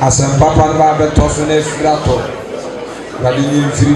Asem papa no ba beto so na firato radi ni mfiri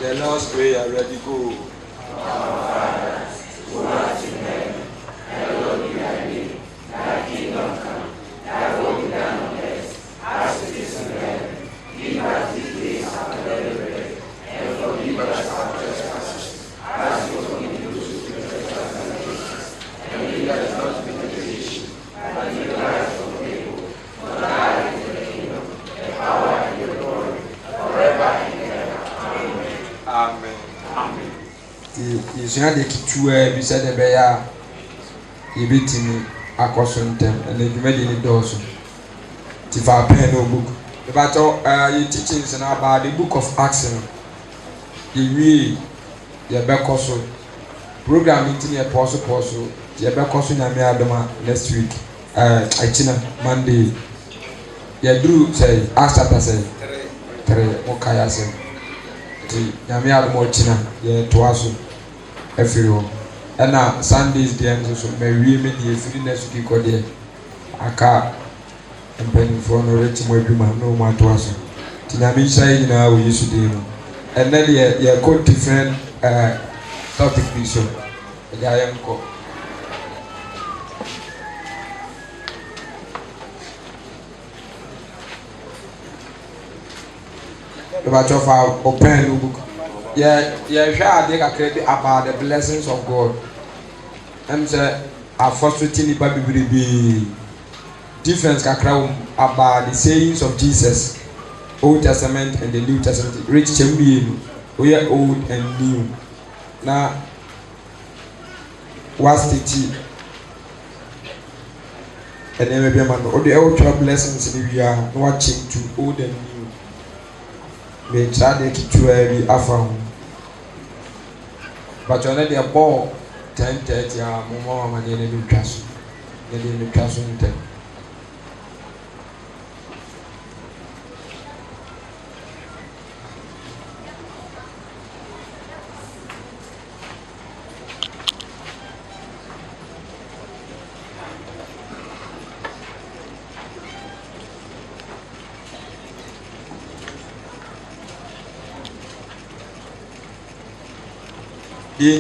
the Lord's Prayer, ready, go. Yesua de kitua bi se de beya yebetimi akoso ntem na dwumadi ni doso ti fa pen no book the battle you teachings na about the book of Acts ye bekoso program intini e poso ye bekoso nyame adoma next week achina Monday ye drew say Acts chapter 3 okaya say ti nyame adoma achina ye toaso efiro ena Sundays the end so me wie me die efiri next week kodie aka mpanimfo no reti mo adwuma no mo atoaso ti nyame nhyai nyina wo Yesu de no ena ye ko different topic bi so ya yanko about of our open book. Yeah, share they can about the blessings of God. And our first routine be difference kakra about the sayings of Jesus, Old Testament and the New Testament. Rich champion, we are old and new. Now, what's the tea? And then maybe a man, all the ultra blessings we are watching to old and new. May try to keep you every after but on the ball 10:30 mama na dey twa so na dey twa so ntem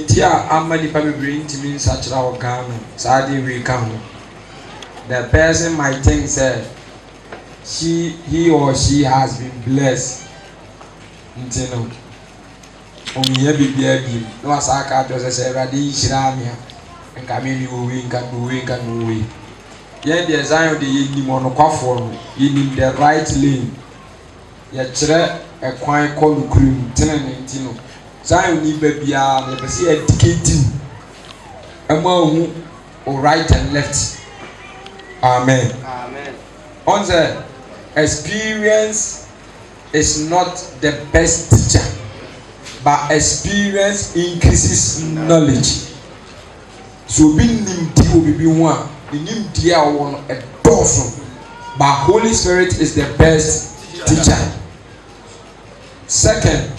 Tia amani pa bebre ntimi nsachira wo Ghana saade we ka ho the person might think say he or she has been blessed ntino omiya bibia bi no asaka to say Awurade yira me a nka me ni wo we nka no we ye de Zion de yenim ono kwafo no yenim the right lane ye kire ekwan ko nukurum tenene ntino Zion ni babia na pese educating hu right and left. Amen. Amen. On the experience is not the best teacher, but experience increases knowledge. So be nimdi obibi one, nimdi a one a dozen, but Holy Spirit is the best teacher. Second,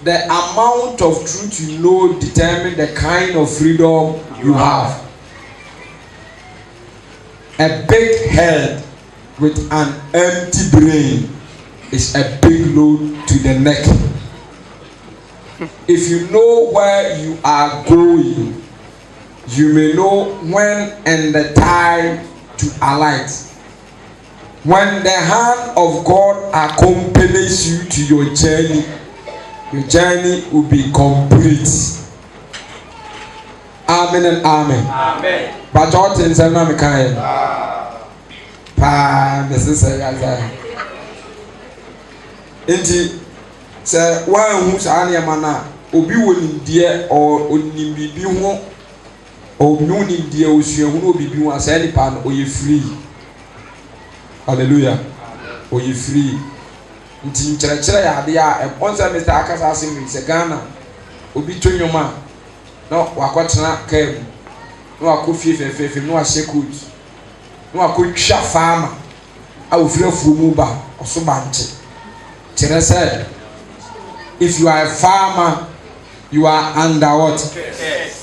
the amount of truth you know determines the kind of freedom you have. A big head with an empty brain is a big load to the neck. If you know where you are going, you may know when and the time to alight. When the hand of God accompanies you to your journey will be complete. Amen and amen. Amen. But all things are not kind. Mrs. Inti say one who's any mana obi woni die or onim bibi ho or no nim die osua hu obi bi ho asa ni pa no oye free. Hallelujah. Oye free. Nti nkyerɛkyerɛ yɛ ade a ɛbɔnsa Mr. Akasa asɛm sɛ Ghana obi to nnwoma na wakɔtena kaa mu na wakɔ fie fɛfɛɛfɛ na wahyɛ coat na wakɔtwa faama a ofiri afuo mu ba ɔso bankye kyerɛ sɛ if you are a farmer you are under what?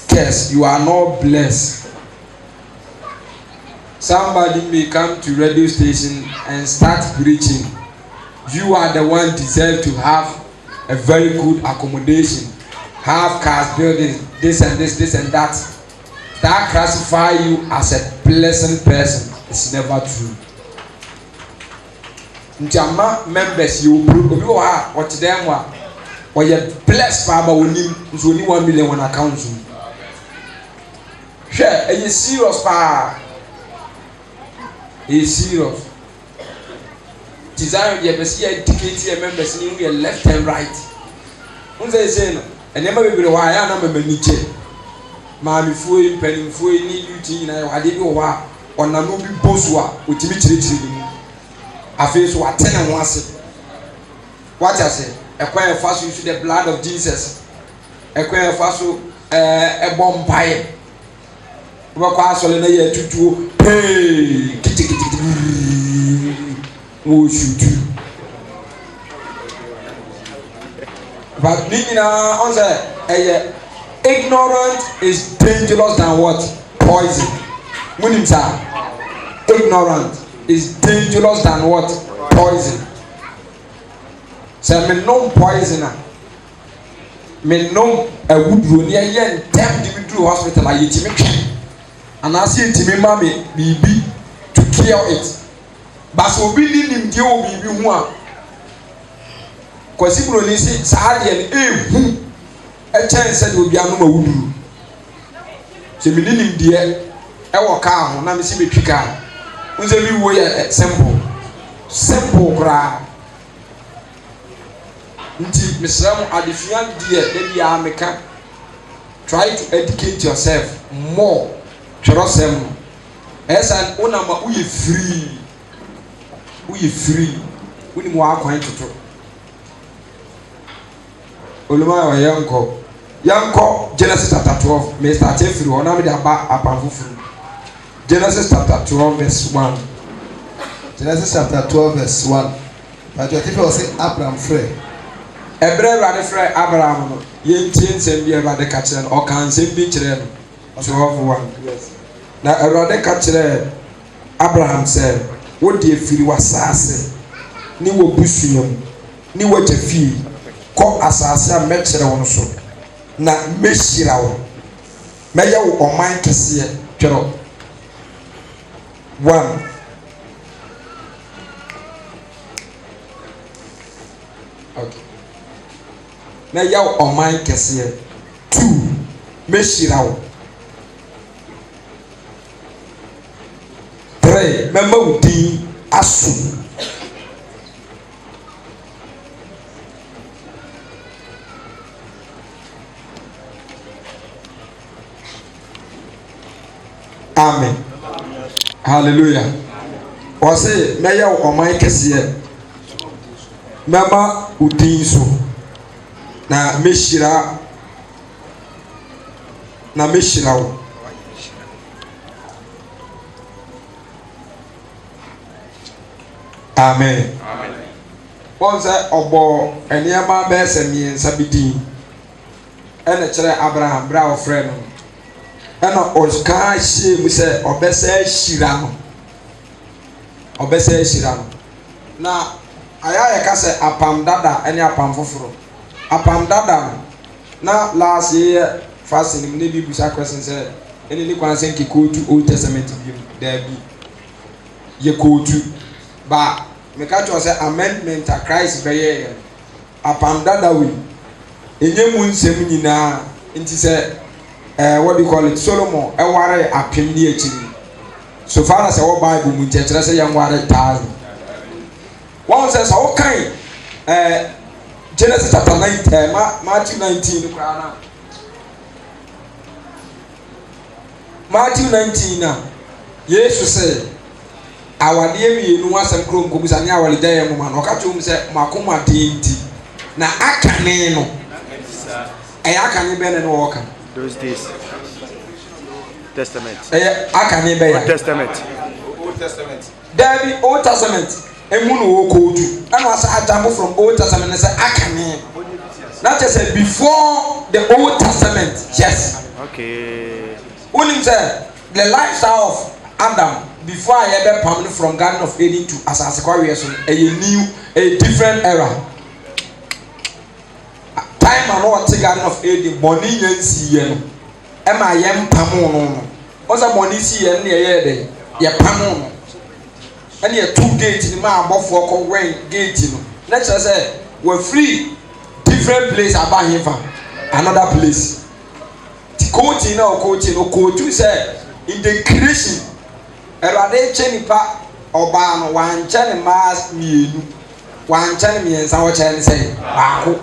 Curse. You are not blessed. Somebody may come to radio station and start preaching. You are the one deserve to have a very good accommodation, have cars, buildings, this and that. That classify you as a pleasant person. It's never true. Njama members you obi wa ha what them wa or you blessed father onim so only 1 million on account. Share, are you serious pa? Is serious. Desire the best educated members in your left and right. Say no, and never be why I am a maniche. Mammy Fui, Penny Fui, need you to I did go on a no be boswa with me. I face what 10 and 1. What I say, acquire fast you to the blood of Jesus, acquire fast a bomb pie. Work out so in a year to pay. Who should you? But answer ignorant is dangerous than what? Poison. Ignorant is dangerous than what? Poison. So me no poisoner. Me no a wood run yen damn to hospital I eat me. And I see it me mommy baby to kill it. But so be nim die obi bi ho a kwasi bro ni si saade en e chance de obi anu ma wuduru se me nim die e wo ka ho na me si betwika unze bi wo ye simple kra nti mesram adefian die de bia meka try to educate yourself more twrosem esa una ma uye free woni mo akwan toto oluma wa yanko Yanko Genesis chapter 12. May start if you want to about apamfufuru. Genesis chapter 12 verse 1. Genesis chapter 12 verse 1. But your people say Abraham free. Ebre rade frɛ Abraham no yentie nsɛm bi Awurade ka kyerɛ no ɔka nsɛm bi kyerɛ no 12:1 na Awurade ka kyerɛ Abraham sɛ wo de afiri w'asase ne wo busua mu ne wo gye kɔ asase a mɛkyerɛ wo no so na mɛhyira wo mɛyɛ wo ɔman kɛseɛ twɛrɛ 1 okay na yaw ɔman kɛseɛ 2 mɛhyira wo 3 mɛma wo din aso amen hallelujah ɔse mɛyɛ wo ɔman kɛseɛ mɛma wo din so na mɛhyira wo amen wɔn sɛ ɔbɔ nneɛma bɛyɛ sɛ mmiɛnsa bi din ɛna kyerɛ Abraham bere a ɔfrɛ no ɛna ɔka ahyia mu sɛ ɔbɛsɛ ahyira no na ayɛ ka sɛ apam dada ɛne apam foforo apam dada na last year fasting ne bi busa question sɛ ɛne ne kwan sɛ nke kootu Old Testament bi there bi ye kootu ba meka kyerɛ sɛ amendment a Christ bɛyɛ apam dada we enye mu nsɛm nyinaa nti sɛ what do you call it Solomon ɛware apem ne akyiri so far as our Bible mu kyerɛ sɛ yɛn ware taa one says how kind Genesis chapter 9 Matthew 19 Matthew 19 na Yesu sɛ awadeɛ mienu asɛm krom komisa ne awale gya yɛn moma no ɔka kyerɛ mu sɛ makoma denti na akane no ɛyɛ akane bɛn no wɔka those days Testament ɛyɛ akane bɛn Old Testament David Old Testament emu no wo koodu ɛna asa adambo from Old Testament sɛ akane not just before the Old Testament yes okay unim sɛ the lifestyle of Adam before I ever permanent from Garden of Eden to asase kwawe so a different era time and what Garden of Eden money nyansi ye no e ma ye mpam no oza money si ye na ye de ye pam no and ye two gate ni ma abofo ko wen gate no na chere say we free different place aba hifa another place coaching na coaching no coach say in the creation Erade che nipa oba no wanche ne mas mienu wanche ne miensa wo che ne say baako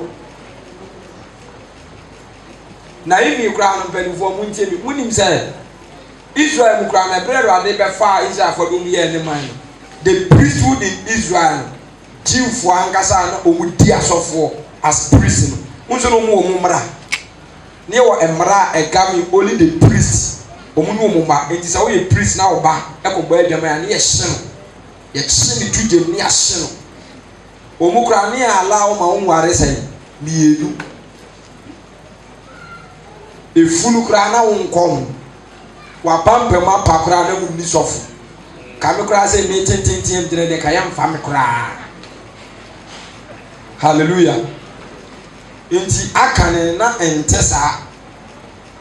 na imi kura no mpanifo mu ntie mi munim say Israel mu kura na Erade be fa Israel for dum ye ne man the priesthood in Israel Jewfo ankasa na omudi asofo as priest no nso no mu omumra ne wo emra egami only the priest omuno omumba enti sa wo ye priest na oba ekogba adwama ya ne ye hye no ye kye ne tudjem ne ya hye no omukra ne ala o ma onware sai mienu efunu kra na wonkom wa pampem apakra na mu ni sofo ka me kra sai me tintintin dire de ka yam fa me kra hallelujah enti akane na entesa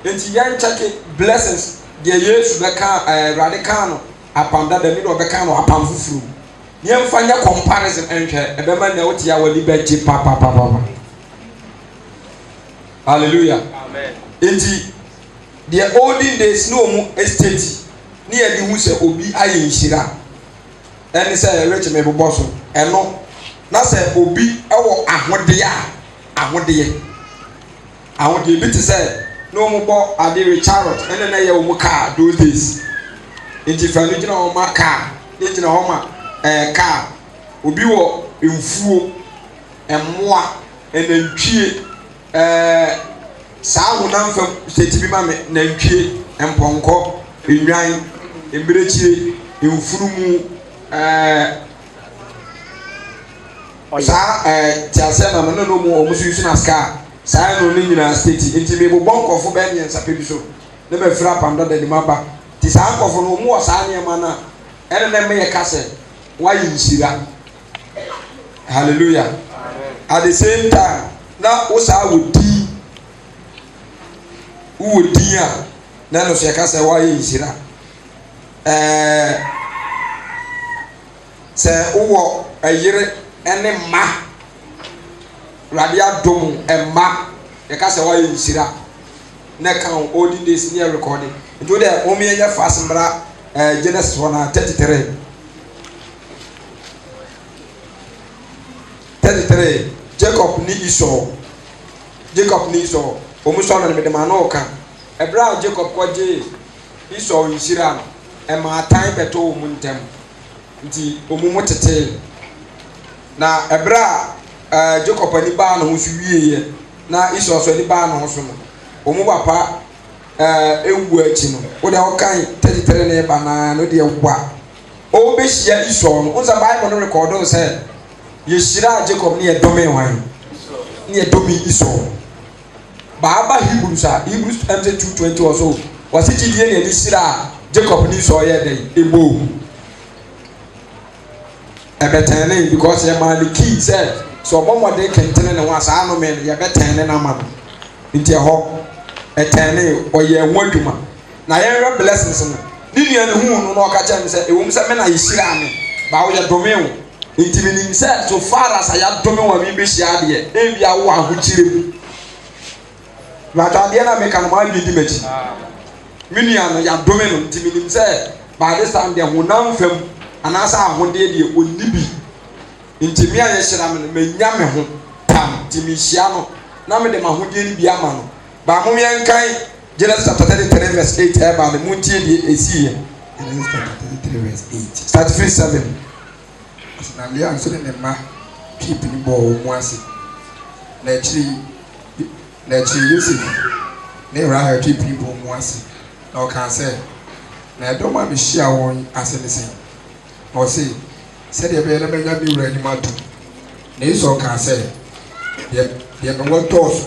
enti yan chake blessings de Yesu beka radical no apamda da mi do beka no apam fufuru ni emfa nya comparison enhwe ebema na wotia wali beji papa hallelujah amen enti the olden days no mu estate ni e di hu se obi aye nhira eni se rich me bobo so eno na se obi ewo ahode bi te se no mo bo ade charot ene na ye wo car those days enti fa no gina o ma car e gina ho ma car obi wo mfuo emmoa enantwie saa honam fam seti bi ma me nantwie empɔnkɔ enwan emberekyire mfunumu saa tiase na no no mu omusu yusu na ska saa no ne nyina state nti me bobɔ nkɔfo bɛ ne nsa pe bi so ne ba fira pamda de maba ti saa nkɔfo no mu wɔ saa ne ma na ɛne na me yɛ kase wayi nsira hallelujah at the same time na wo saa wodi a na no so yɛ kase wayi nsira sɛ wo ayire ene ma radia dom emma e ka se wa yinsira na kan odi days near recording nto de o me nya fast mbra Genesis 1:33 Jacob ni Esau o mu so na me de ma na o kan ebra Jacob ko je Esau yinsira e ma tan beto o mu ntem nti o mu motete na ebra Jacob ani ba na ho so wieye na Esau so ani ba na ho so no omu papa ewu achi no wo de o kan 33 na ba na no de wa o be hia Esau no unza Bible no record o say ye hira Jacob ne ye dome wan ne ye dome Esau ba Hebrews 2:20 also wasi gidie ne ni hira Jacob ni Esau ye den ebo ebetene because your man the key said so obomo de kentene ne wa saa no me ye betene na ma nti ho etene oye nwaduma na ye re blessings no ni nua ne hu no no ka cha me say ewum say me na yishira me ba wo ye dome wo nti me nim say so far as ya dome wa me be hia de e bia wo ahokyire ba ta de na me kan ma bi di mechi me nua no ya dome no nti me nim say ba this time de honam fam anasa ahode de onibi nti me aye hyira me me nya me ho tam ti me hia no na me de ma hode ni bi ama no ba mo yen kan Genesis 33:8 e ba me muntie de esi ye Genesis 33:8 start 7 na lia nso ne ma keep ni bo mu ase na chiri Yosef ne Rahel keep ni bo mu ase na o kan say na edoma me hia won ase ne sen o say said the be na me nya bi wura ni ma do na Esau kan say de me won toss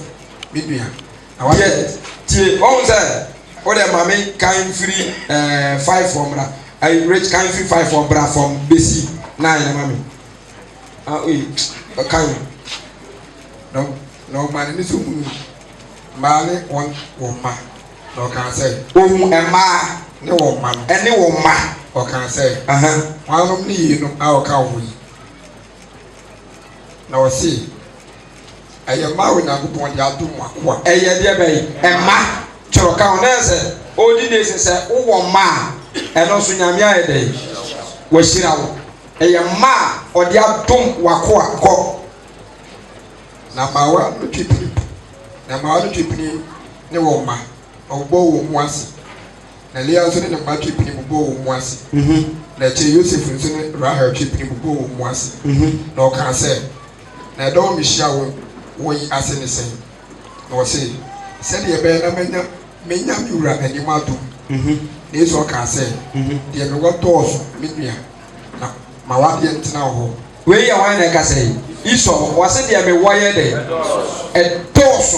me dua yes tie o say o de mama kan free 5 from bra I rich kan free 5 from bra from besi 9 na mama kan no man ni so mu male won ma no kan say ohun ema ne won ma ene wo ma o kan say wanu ni yi no a o ka wo yi na o say aye ma wo na gbo de adum akoa eye de be ema choro ka o na say odi de say wo ma eno so nyame aye de wo hira wo eye ma o de adum wakoa ko na ma wa no twipini na ma wa no twipini ne wo ma o bo wo mu ase na Leah nso ne ma twipini bo wo mu ase na che Yosef nso ne Rahel twipini bo wo mu ase na o kan say na do mi hia wo yi ase ne sen na o say se de be na menya mi wura anim adum na eso kan say de me go toss mi dua na ma wa de ntina ho we ya wan na ka say Esau wase de me woye de toss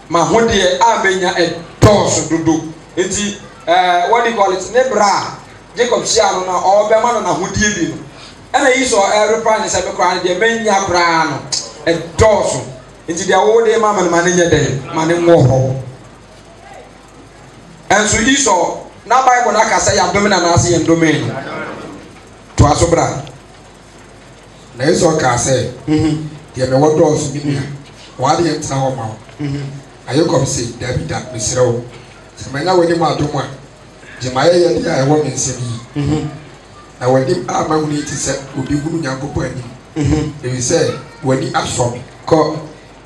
ma ho de amenya toss dudu enti what do you call it nebra Jacob shia no na o be ma no na hodie bi no ena Esau reply ne se be kra de menya bra no toss enti de wo de ma ma ne nya de ma ne wo ho enso Esau na Bible na ka say ya domina na ase ye domina to asobra na Esau ka say de me wo dos bi nia wa de ntina ho ma Jacob say David misrew se menya woni ma adom a jemaye ye dia e wo me nsem yi na woni ama huni ti se obi hunu Nyankopɔ ani e say woni asom ko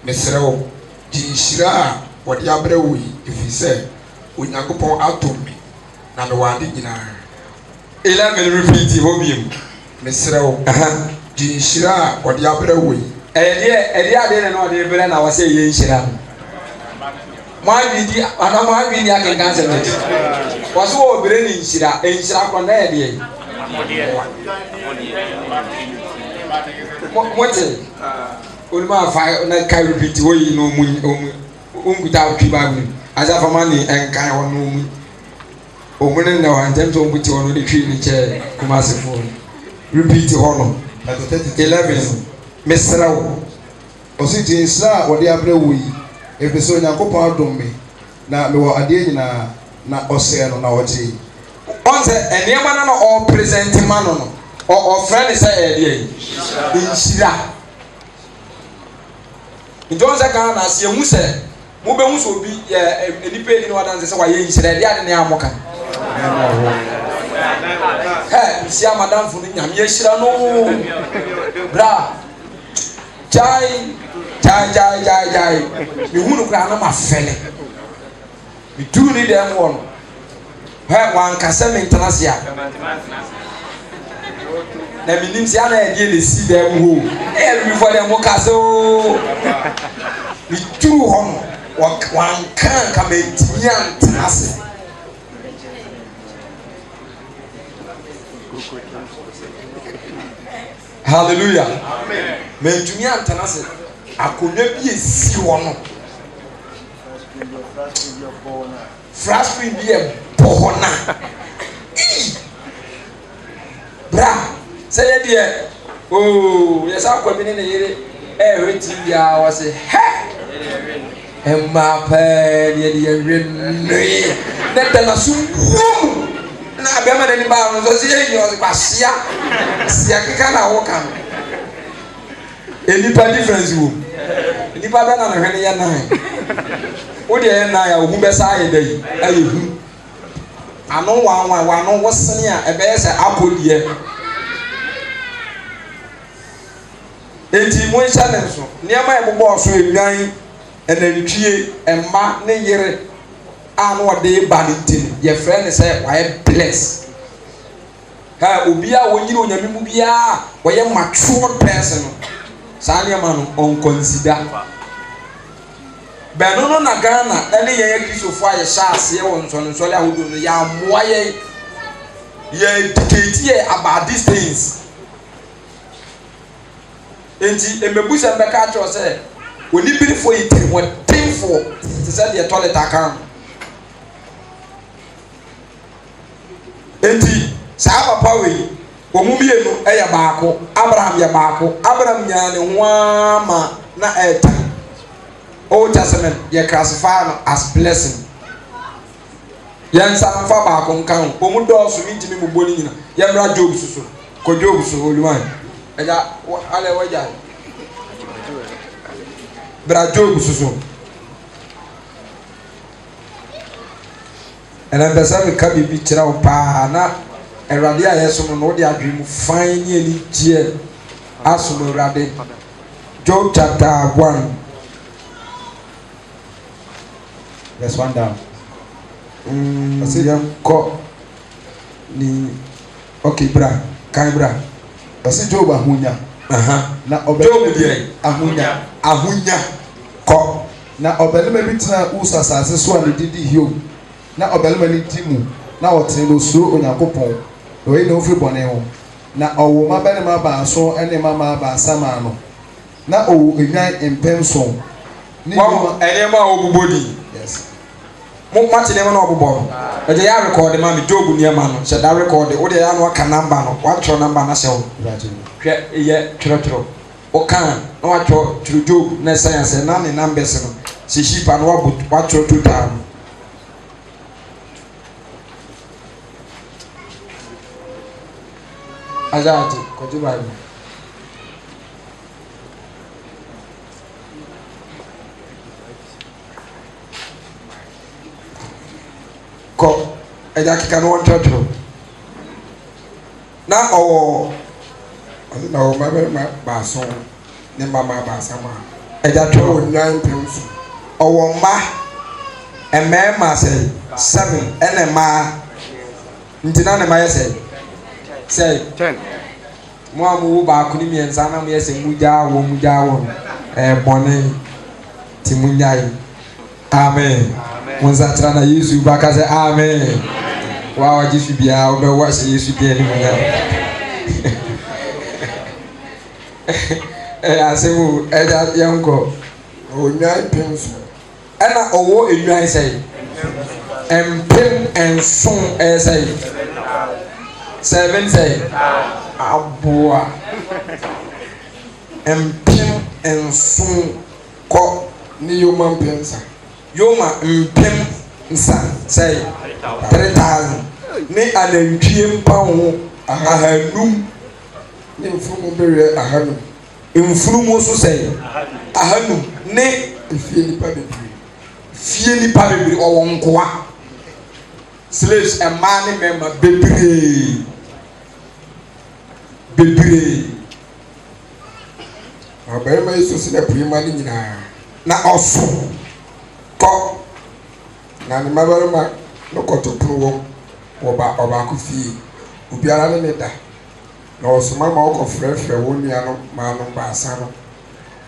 misrew jinshira a wodi abre wo yi efi say Onyankopɔ atom me na me wade nyina 11 repeat hobiem misrew jinshira a wodi abre wo yi ede ade ne no de bre na wo say ye nshira Mwabidi ana mwabidi akenkan se me waso wo bere ni nhyira ko na ye de mote oluma fa na kai repeat wo yi no mu unguta otwiba mu aza fama ni enkan ho no mu omune na wa ntem so mbuti ho no de twi ni che kuma se fo repeat ho no 11 mesrawo ositi isra wode abre wo yi efeso nyankopon adom me na me wo ade nyina na ose no na wote on se eniema na no present man no o friend say e dey inshira njon se kan na se hu se mo be hu so bi enipa ni no wadan se wa ye inshira dey ade ne amoka si madam fu ni nyam ye shira no bra jai mi hunu kra na mafele mi tu ni dem won wan kasa me internasia na mi nim si ana e die le si dem ho e mi for dem mo kasa o mi tu hon wan kan ka me tian tanase hallelujah amen me tian tanase akonya bi esi wo no fraspi bi e bohona bra say ye oh yes akwa bi ne yere reti ya wa say he emma pe ye ren ne tena su na abema ne ba no so say yo kwa sia kika na wo kan enipa difference wo enipa be na no hwene ye nan wo de ye nan ya wo hu be sa ye dai aye hu ano wa no wo sene a ebe ye se apodie enti mo challenge so niam e bobo so enwan enanitwie emma ne yere ano ode ba ne tin ye friend say why bless ha obi a wonyire onyame mu bia wo ye mature person sani amano on consider beno no na Ghana ene ye Kristofo aye shaase ye won so no le ahodo no ya moa ye educate ye about these things enti emebusa mbeka cho se oni birifo yitiri mo temfo se se de toilet account enti sa papa we omumienu eya baako Abraham ya baako Abraham nya ne ho ama na eta Old Testament ye classify no as blessing yan san fa baako nkan omu do so mi jimi mu boni nyina ye bra Job susu ko Job so oluwan eja ale waja bra Job susu ena besa me ka bibi kira o pa na Erade a yeso no de adwemu fan ni ani gie aso Erade Job chapter 1 verse 1 down asiam ko ni okay bra kan bra basi Job ahunya na Job die ahunya ko na obelema bi tena usa sase so an didi Hiob na obelema ni timu na wote no suro Onyankopon oyi na ofri bone ho na owo mabelema ba so ene mama ba sama no na owo enwan empemson ni enema obubodi yes mo mate nema na obubo e de ya record ma me Job niema no se da record o de ya no aka number no wa tro number na se ho hwe ye tro o kan na wa tro Job na science na ne numbers no se shipa no wa tro total Azati koju Bible ko eja kika no wontrotro na owo na o ba so ne mama ba sama eja tro nyan pemsu owo ma emema say 7 ene ma ntina ne ma yese say 10 mo amu ba kuni mi ensa na mo yese muja wo bone ti munyai Amen. Monza trana Yesu baka say amen. Wa Jesu bia obe wa say Yesu bia ni munya. Asemu eja yanko onyan penso ana owo enwan say empem enson say 7 say aboa empem enson ko ni yoma pensa yoma empem nsa say 3,000 ni anantwie mpa ho ahanum ni mfumu bere ahanum mfunumu so say ahanum ne fie nipa bebre owo nkoa slaves a man ne member bebre abayema yesu se na prima ni nyina na oso ko na ni mabaruma no kotopro wo oba ko fie obiara ne da na osoma ma okọ frefre wo nua no ma no baasa no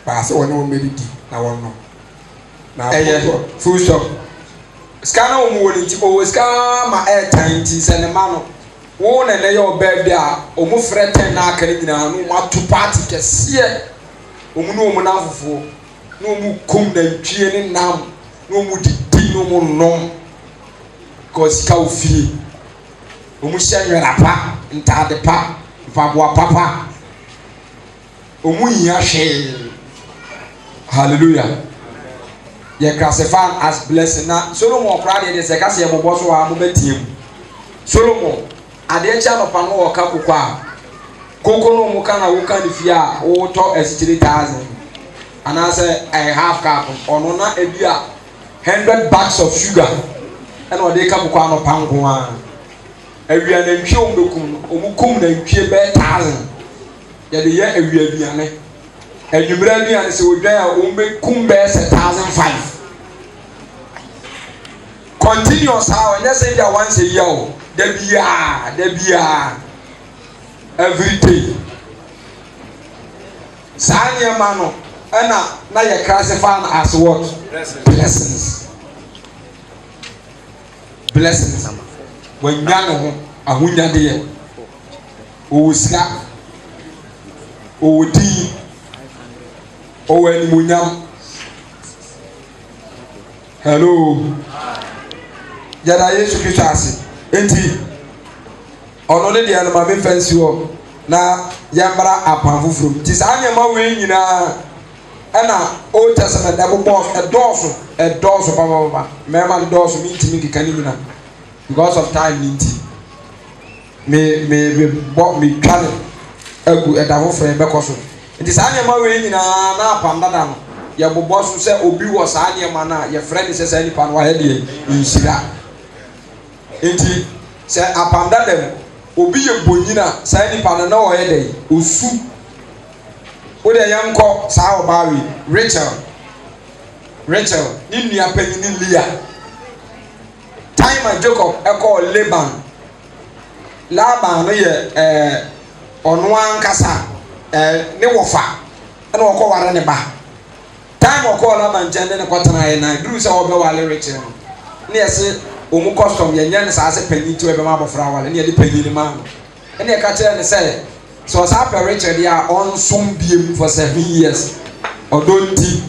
baasa woni o medidi na wonno na full stop scanner wo mo nti o scanner ma airtime nti se ne ma no wo na ne yo birthday a o mo frɛ 10 na aka ni nyina no ma to party kɛse o mu no o mo na afofo no o mu kum na ntwie ne nam no o mu didi no mo nom ko sika o fie o mu hyɛ nwera pa ntade pa Pabua papa omu yin ahwe hallelujah ye classify as blessing na Solomon kra de se ka se ye bobo so wa mo betiem Solomon ade cha no pa no wo ka kokwa koko no mu ka na wo ka ni fie a wo to 3,000 ana say I half cup ono na ebia 100 bags of sugar and o de ka kokwa no pa nko a awia na ntwe omukum na ntwe be 1,000 ya de ye awia biane anwumra biane se odwan a ombekum be 1,005 continuous how and say there once a year da bia every day sanya mano na ye classify as what blessings wanya no ho ahunya de ye owusika owudi owanimunyam hello yada Yesu Kristo ase enti ono ne de anoma me fancy ho na yambara apan foforo ti sa anyama we nyina ana Old Testament da bobo edoso baba mema edoso mi ntimi kikani nyina because of time ninti me twale agu edafo frɛ bekoso nti saa nyama we nyina na apandada no ye bobo so sɛ obi wɔ saa nyama na ye frɛ ne sɛ saa nipa no wa de nhyira nti sɛ apandada mu obi ye bonyina saa nipa no na wo ye de osu wo de yankɔ saa obawe Rachel ni nua panyin Leah time and Jacob call Laban no ye ono ankasa ne wofa na okọ ware ne ba time okọ Laban jende ne kwatana ye na duru se obe wale Rachel ne yese omu custom ye nya ne sa se panyin ti we be ma bofra wale ne ye de panyin ma no ne ye ka kire ne se so sa pe Rachel dia on som biem for 7 years odonti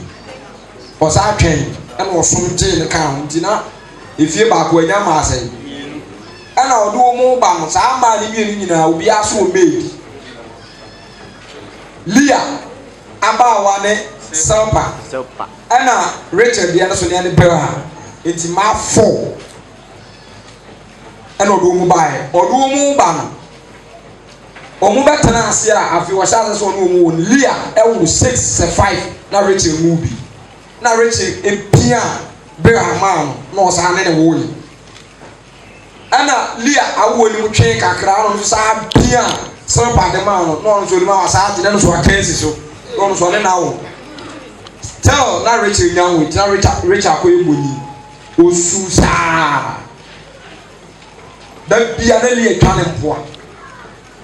o sa twen na o som je ne kan ntina efie ba ko anya ma asai ana odo mu ba no sa ma ni bi ni nyina obi aso maid Leah aba wa ne Silpa ana Rachel dia na so ne Bilhah enti ma 4 ana odo mu ba no omu betana ase a afi wo sha so no mu won Leah e wo 6-5 na Rachel mu bi na Rachel empia Bilhah man no sa ne wo ni ana Leah awo ni mu twen kakra no sa bia Silpa de man no so ni ma sa de no so akensi so no so ne na wo tell na Rachel nyan wo na Rachel ko eboni osu sa da bia na Leah twa ne mpoa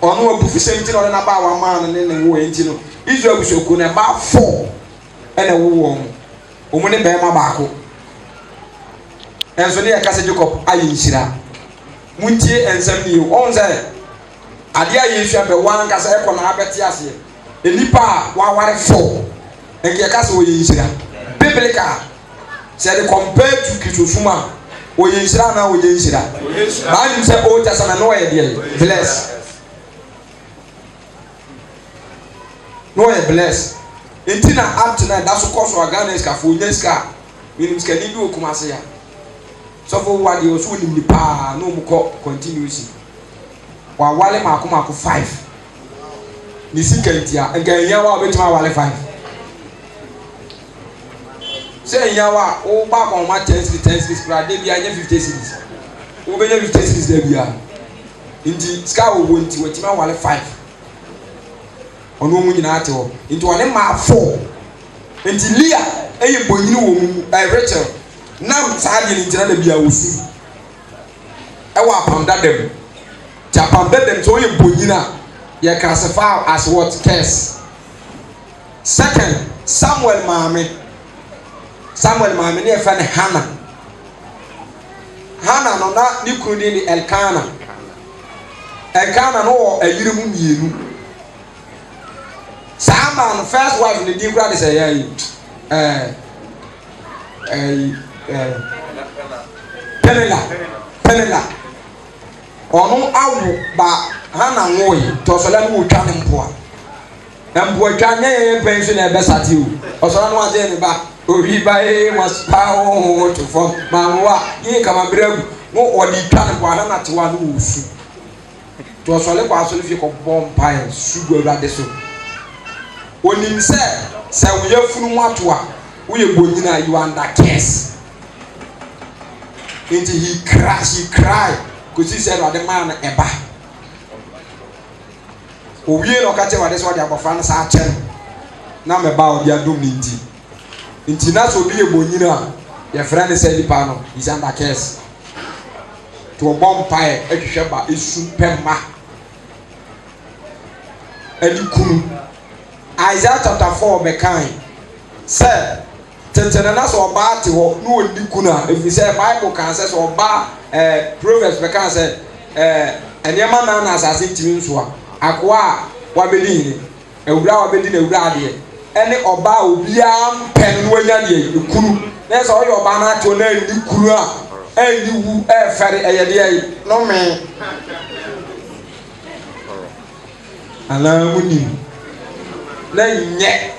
ono abufu semti no na ba wa man ne wo enti no Israel busoku na ba 4 ene wo wo omu ne be ma ba ko enso ne yakase Jacob ayi nhyira muntie ensam ni on say ade ayi hwɛ be wan kasa ekɔ na abɛte ase enipa wa ware fo enke yakase wo yi nhyira biblical say the compared to Kitosuma wo yi nhyira na wo yi nhyira ba nim say Old Testament no yɛ de bless no yɛ bless entina up to now that's of course organize ka fo nyeska minim ska ni bi okumase ya so for what you so nim ni pa no mu ko continuously wa wale mako 5 ni sikantia enganya wa betima wale 5 say yawa o ba ko ma 10 cities pra de bia nya 50 cities o be nya 50 cities de bia inti ska wo wonti wetima wale 5 ono mu nyina ate ho inti one ma 4 inti Lia eye bonyini wo mu Rachel nam saade ni ntina da bia wosu e wa pam dadem ja pam dadem so ye bonyina ye classify as what curse. Second, Samuel maame ne fa ne Hannah no na ni kunu ni Elkanah no ayire mu mienu Sama no first wife ni di kura de say Penela ono awu ba Hannah ngoyi to so la mu twa ne mpoa twa nye pension na besati o so no ade ne ba ori ba was power to form manwa yi kama bregu mo odi twa ne kwa na tewa no usu to so le kwa so le fi ko bompa sugu awrade so onim se wo yafunu mu ato a wo ye bonyina you under curse into he cried because he said what the man eba o wie no ka che wade so wade abofa na sa ache na me ba o dia dum nti na so bi ye bonyina ye friend say di pa no is under curse to bomb pie ehwehwe ba esu pemma kunu Isaiah chapter 4 be kind say tetene na so ba te ho no odi kuna if you say Bible can say so ba Proverbs be can say enema na asase ntimi nso a akwa wa bedin ewura wa bedin ewura ade ene oba obia pen no wanya de kunu na so oyo oba na to na ndi kunu a ndi wu fere eyede no me alamuni na nye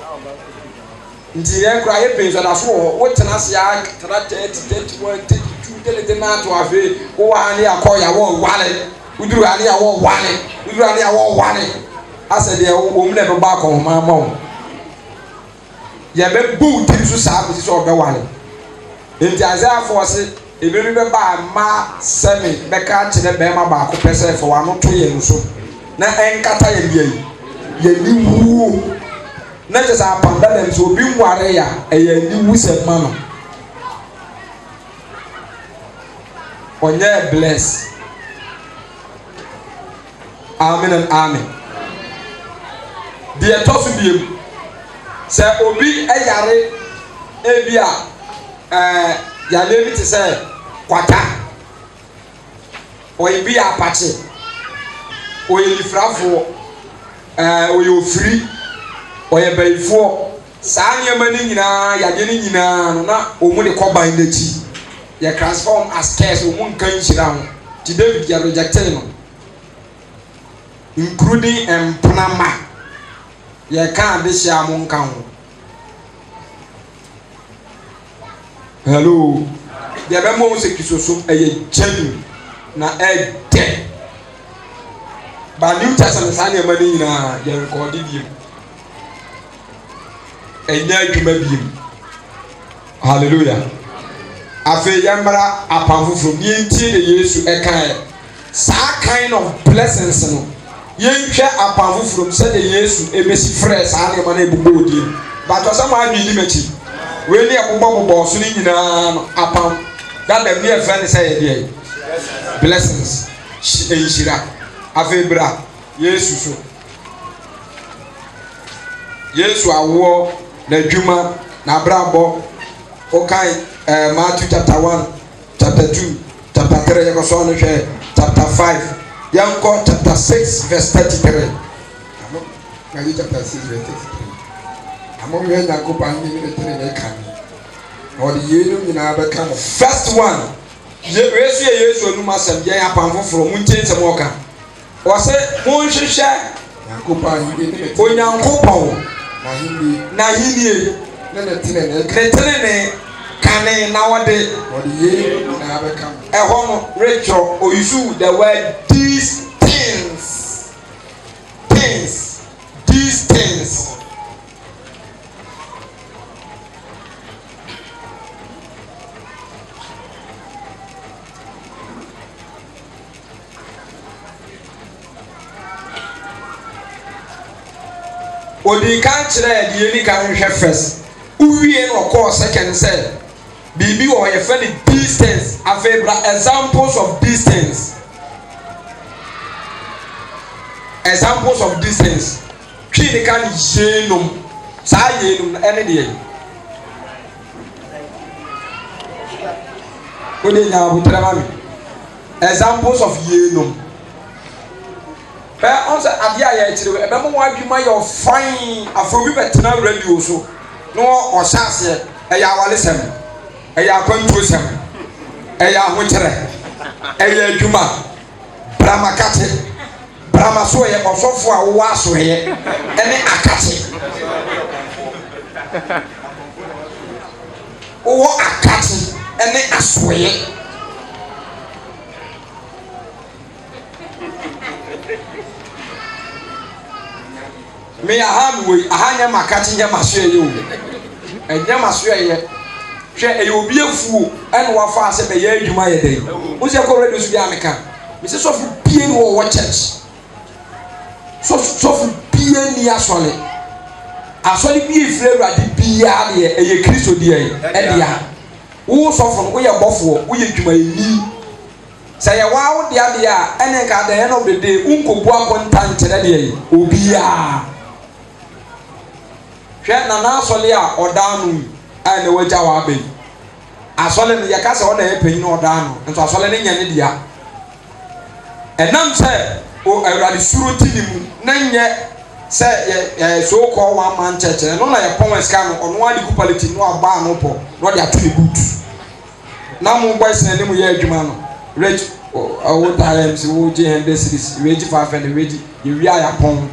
nti ye kra ye penso da so wo tena se ya tra 31 32 na to afi wo wa ni akoya wo wale uduru ani ya wo wale ase de wo mu na be ba ko ma mo ye be bu ti so sa ko so be wale nti Isaiah force e be ba ma semi be ka kire be ma ba ko pese fo wa no to ye nso na enkata ye bia ye ni wu na je sa panda dem so obi nware ya ye ni wu se ma no onye bless. Amen and amen. The tosu biem say obi eyare ebia ya lebi te say kwata o ibi apache o yelifrafo o yofri o yebaifo saa nyema ni nyina ya de ni nyina no na omu de koban n'echi ya transform as curse omu nkan hira ho ti David ya rejected no including empnama ye kan de hia mo nkan ho hello de be mo se kisoso eye genuine na e de ba New Testament sa na ma ni nyina ye record bi enya adwuma bi hallelujah afi yamra apanfofo ni nti de Yesu e kan sa kind of blessings no yenhwe apanfofo se de Yesu ebesi frɛ sa na ma na ebubo odi ba to sa ma adwi ni machi we ni abobo so ni nyina no apam that dem ne friend say ye dey blessings enhira afi bra Yesu so Yesu awo na dwuma na brabo okai Matthew chapter 1 chapter 2, chapter 3, you go so on chapter 5. Yanko chapter 6 verse 33. Matthew chapter 6 verse 33. Among you Yanko Pani in the Kami. Or the Yenu in our become first one. Yesu enu masem ye apamfo from munchen semoka. O se monhwehwe Yanko Pani in the Onyankopon na hinie Netene kane na wode or the Yenu in our become. Ehon Rachel or use the word these things. These things. Odi kan kyerɛ deɛ ni kan hwɛ first uwie no ɔkɔɔ second sɛ biribi wɔ yɛ fɛ ne distance afei bra examples of distance twi ne kan yenum saa yenum ɛne deɛ odi nya abotire ma mi examples of yenum. On the idea, I remember why you might have fine a for we better radio so. No, or Sass, a yawa listen, a yakon to some, a yawinter, a yajuma, Bramakati, Bramasoya, or so for a wasso here, and Akati. Or Akati, and then Asway. Me aham we ahanya makati nya masua ye o enya masua ye hwe e obi afuo ene wa fa ase be ye adwuma ye den wo se ko radio so bi ameka me se sofu pie ni wo church sofu pie ni asole bi efre di bia de e ye Kristo di e dia wo sofu wo ye bofo wo ye adwuma ye ni se ye wa wo dia a ene ka da ye no be de unkobu akonta nkyere de obi a hwɛ na n'asɔle a ɔdaa no a na wagya wɔ abɛn asɔle no yɛka sɛ ɔna yɛ panyin na ɔdaa no nso asɔle no nyɛ ne dea ɛnam sɛ awurade suro ti ne mu na nyɛ sɛ so kɔɔ one man church no na yɛpɔn sika no ɔno ade gu paliti no abaa no pɔ na ɔde ato ne boot na mo boys na ne mu yɛ adwuma no rich ɔwɔ times wo gye 100 series wage 500 wage yɛwie a yɛpɔn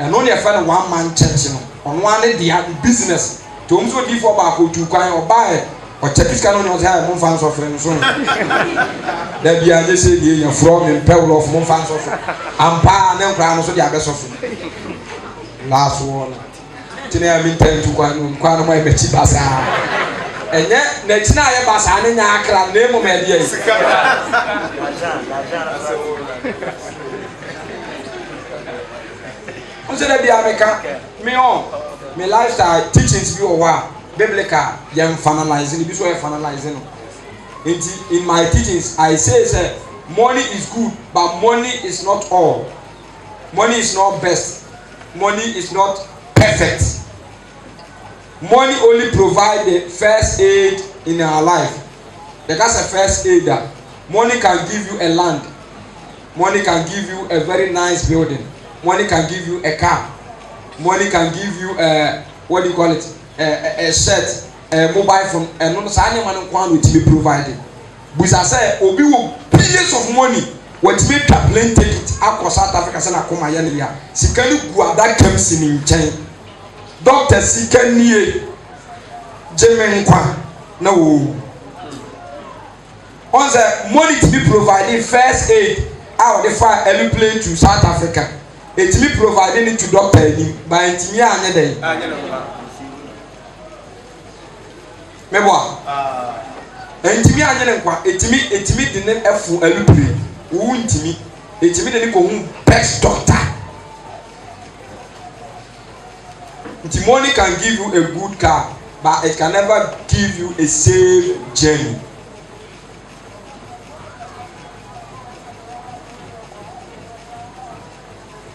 ɛno ne yɛfɛ no one man church no ɔno ane dea business to ɔmo so di fɔ baako tu kwan ɔbaa ɔkyɛ pisika no ne ɔsɛ ayɛ mo nfa nsɔfre no so no dabi a nye sɛ deɛ yɛ furɔ mi mpɛ wulɔ mo nfa nsɔfre ampa ne nkura no so de abɛ sɔfre laaso wɔ no kyene yɛ mi ntɛn tu kwan no mo ayɛ mɛkyi basaa ɛnyɛ n'akyi na ayɛ basaa ne nya akra na emu mɛ deɛ yi. Once that be America, me lifestyle teachings be over biblical. Yam finalizing, this way finalizing. In my teachings, I say money is good, but money is not all. Money is not best. Money is not perfect. Money only provide the first aid in our life. Because a first aider, money can give you a land. Money can give you a very nice building. Money can give you a car. Money can give you a what do you call it? A shirt, a mobile phone. And no sign man kwan will be provided. But I say, obi will billions of money. What make a plane ticket across South Africa? Sana koma yani ya. Sikani guada kemsi ni mchen. Doctor sikani Germany kwan na wo. On the money to be provided first aid out the fire airplane to South Africa. Etimi providing it to doctor ni ba ntimi anya den meboa ntimi anya ne kwa etimi de ne efu alupre wo ntimi etimi de ne ko hu best doctor nti money can give you a good car but it can never give you a safe journey.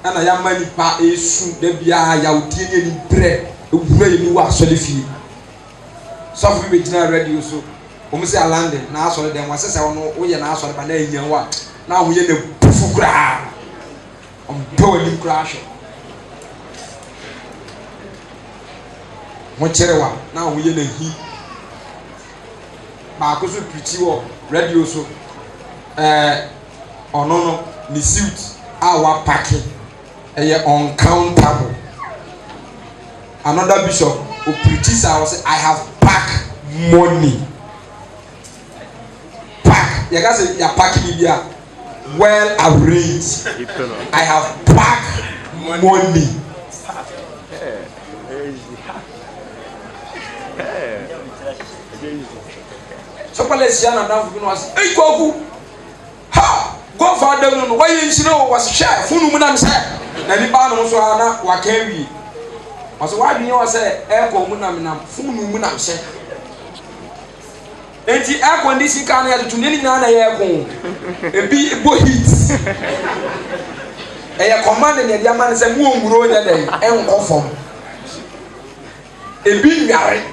Ana ya mani pa esu de bia ya odie ni bre ewura yi ni wa asole fie so fi be gina radio so say alande na asori dem wa sese wono wo ye na asori ba na enyan wa na ho ye na pufu kra do ni crash mo chere wa na ho ye na hi ba ko so piti wo radio so ono no ni suit our packing uncountable. Another bishop who preaches I say I have packed money. Pack. You guys say you're packing India well arranged. I have packed money. So Palestinian now was hey go ha go for them no why you know was share funu mu na say na ni ba no so ana wa kan wi also why be you say e ko mu na funu mu na say enti air condition kan ya to ni na ya ko e bi bo heat e ya command ne dia man say mu omuro nya dey e nko fom e bi nyare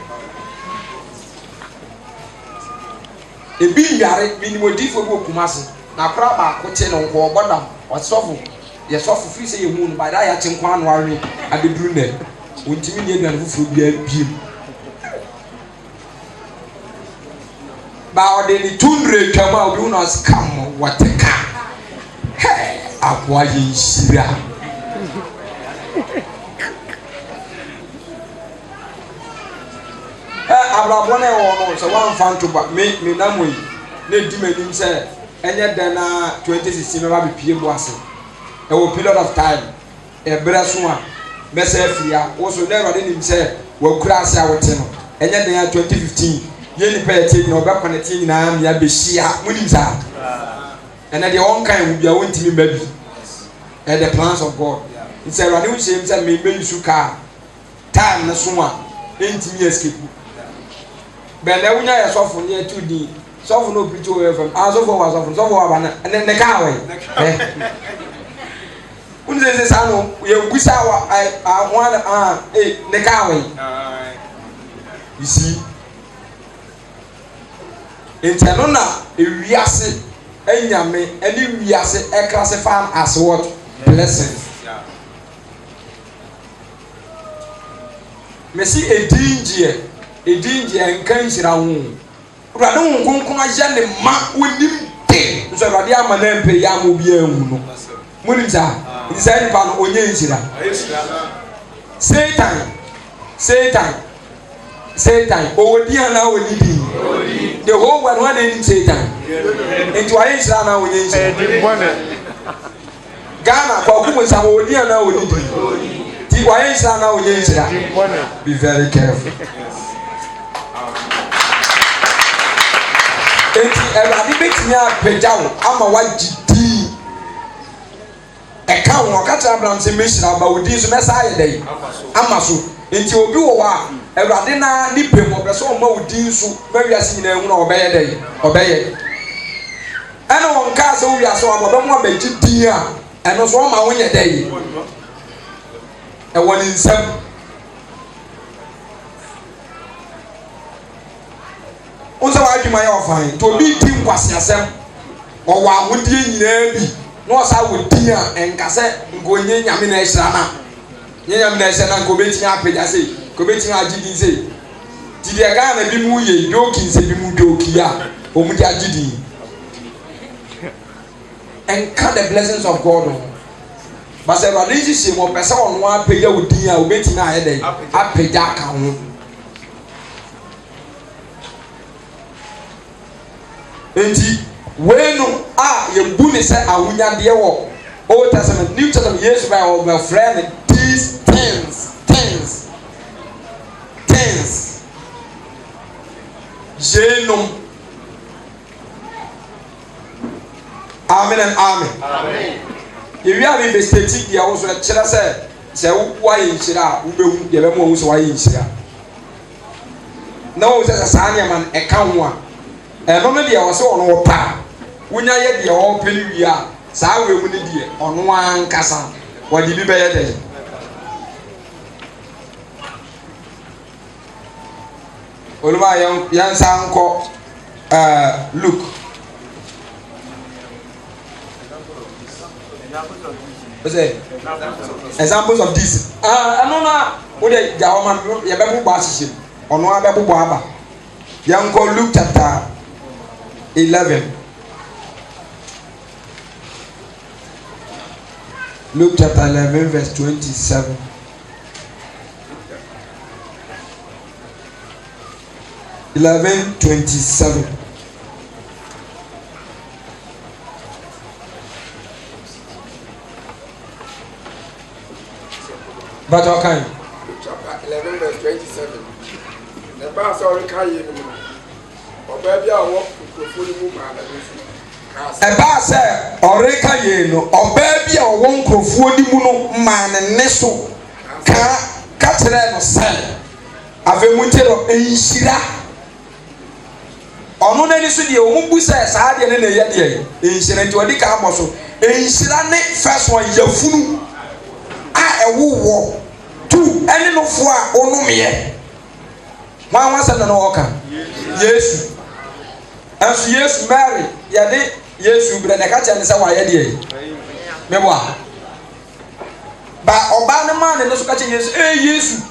ebi nyare minimodifo go kumase na kra ba ko che no ko bodam osofo ye sofo fi se ye hu no ba da ya che nkwa no awe adeduru ne wontimi ne aduan fufuro bia biem ba ode ni 200 twama obi no scam wateka he akwa ye nhira abrabone wo no so wan fan to ba me na moyi na di manim se enye den na 2016 ba be pie bo ase e wo period of time e bere so a me se afia wo so na erode nim se wa kura ase a wote no enye den ya 2015 ye ni pa eti na oba connect nyina am ya be hia munim sa ena de on kan wo bia wontimi ba bi e the plans of God it's a running shame say me use car time na so a entimi escape bele wunya ya sofo ne tudi sofo no preach o FM sofo wa bana ne ka we unze se sano ye gusa wa ne ka we you see inteno na ewiase enyame eni wiase e classify as what blessing Messi edingie enkan hira ho urade ho nkonkon agya ne ma wonim de nso urade ama na mpe ya mo bia hu no munim sa inside pa no onye hira Satan owodi ana woni di the whole world one name Satan into ayi hira na onye hira Ghana kwa kumo sa owodi ana woni di ti ayi hira na onye hira be very careful. Enti Ewurade betimi apejawo ama wagidi eka won okatra Abraham se meshira ba wodi so mesa ayedai ama so enti obi wo wa Ewurade na ni pem obeso o ma wodi so mawiase nyina hu na obeye dai obeye ana won ka se wiase o ma mo abegidi a eno so o ma wonye dai e woni nsam Unsa wa adwuma ya ofan to bi ti nkwase asem o wa ahudie nyina bi no osa wodi a enkase ngonye nyame na ehira na nyame na ehira na ko beti apeja sei ko beti agidi sei ti de ga na bi mu ye doki se bi mu doki a o mu di agidi and count the blessings of God but say ba nji se mo pese ono apeja wodi a o beti na ayede apeja ka ho enti wenu a yembu ni se awunya de wo Old Testament New Testament yes by our friend these things genum amen and amen if you are in the state dia wo so kira se wa yin shira wo behu de be mo wo so wa yin shira na wo se saanya man e ka ho a eno me de wo se ono wo pa wunya ye de wo peli wi a saa we mu ne de ono ankasa wadi bi be ye de Olúwa yan sanko Look. What's it? Examples of this. I don't know. What the Jawaman, Yababu Basishim, or no Ababu Baba. Young called Luke chapter 11. Luke chapter 11, verse 27. But okay. Chapter 11 verse 27. The verse already carry you. Or baby, I walk to fully move my Eba say oreka ye no oba bia owo nkrofo di mu no man ne so ka kire no say avemu ntero enhira ono na ni so de o mu say saa de ne na ye de enhira nti odi ka amo so enhira ne first one yafunu a ewo two ene no fo a onomye wan wan say na no oka Yesu as Yesu Mary ya de Yesu bra na ka cha ne say wa ye de mebo a ba oba ne man ne so ka cha Yesu Yesu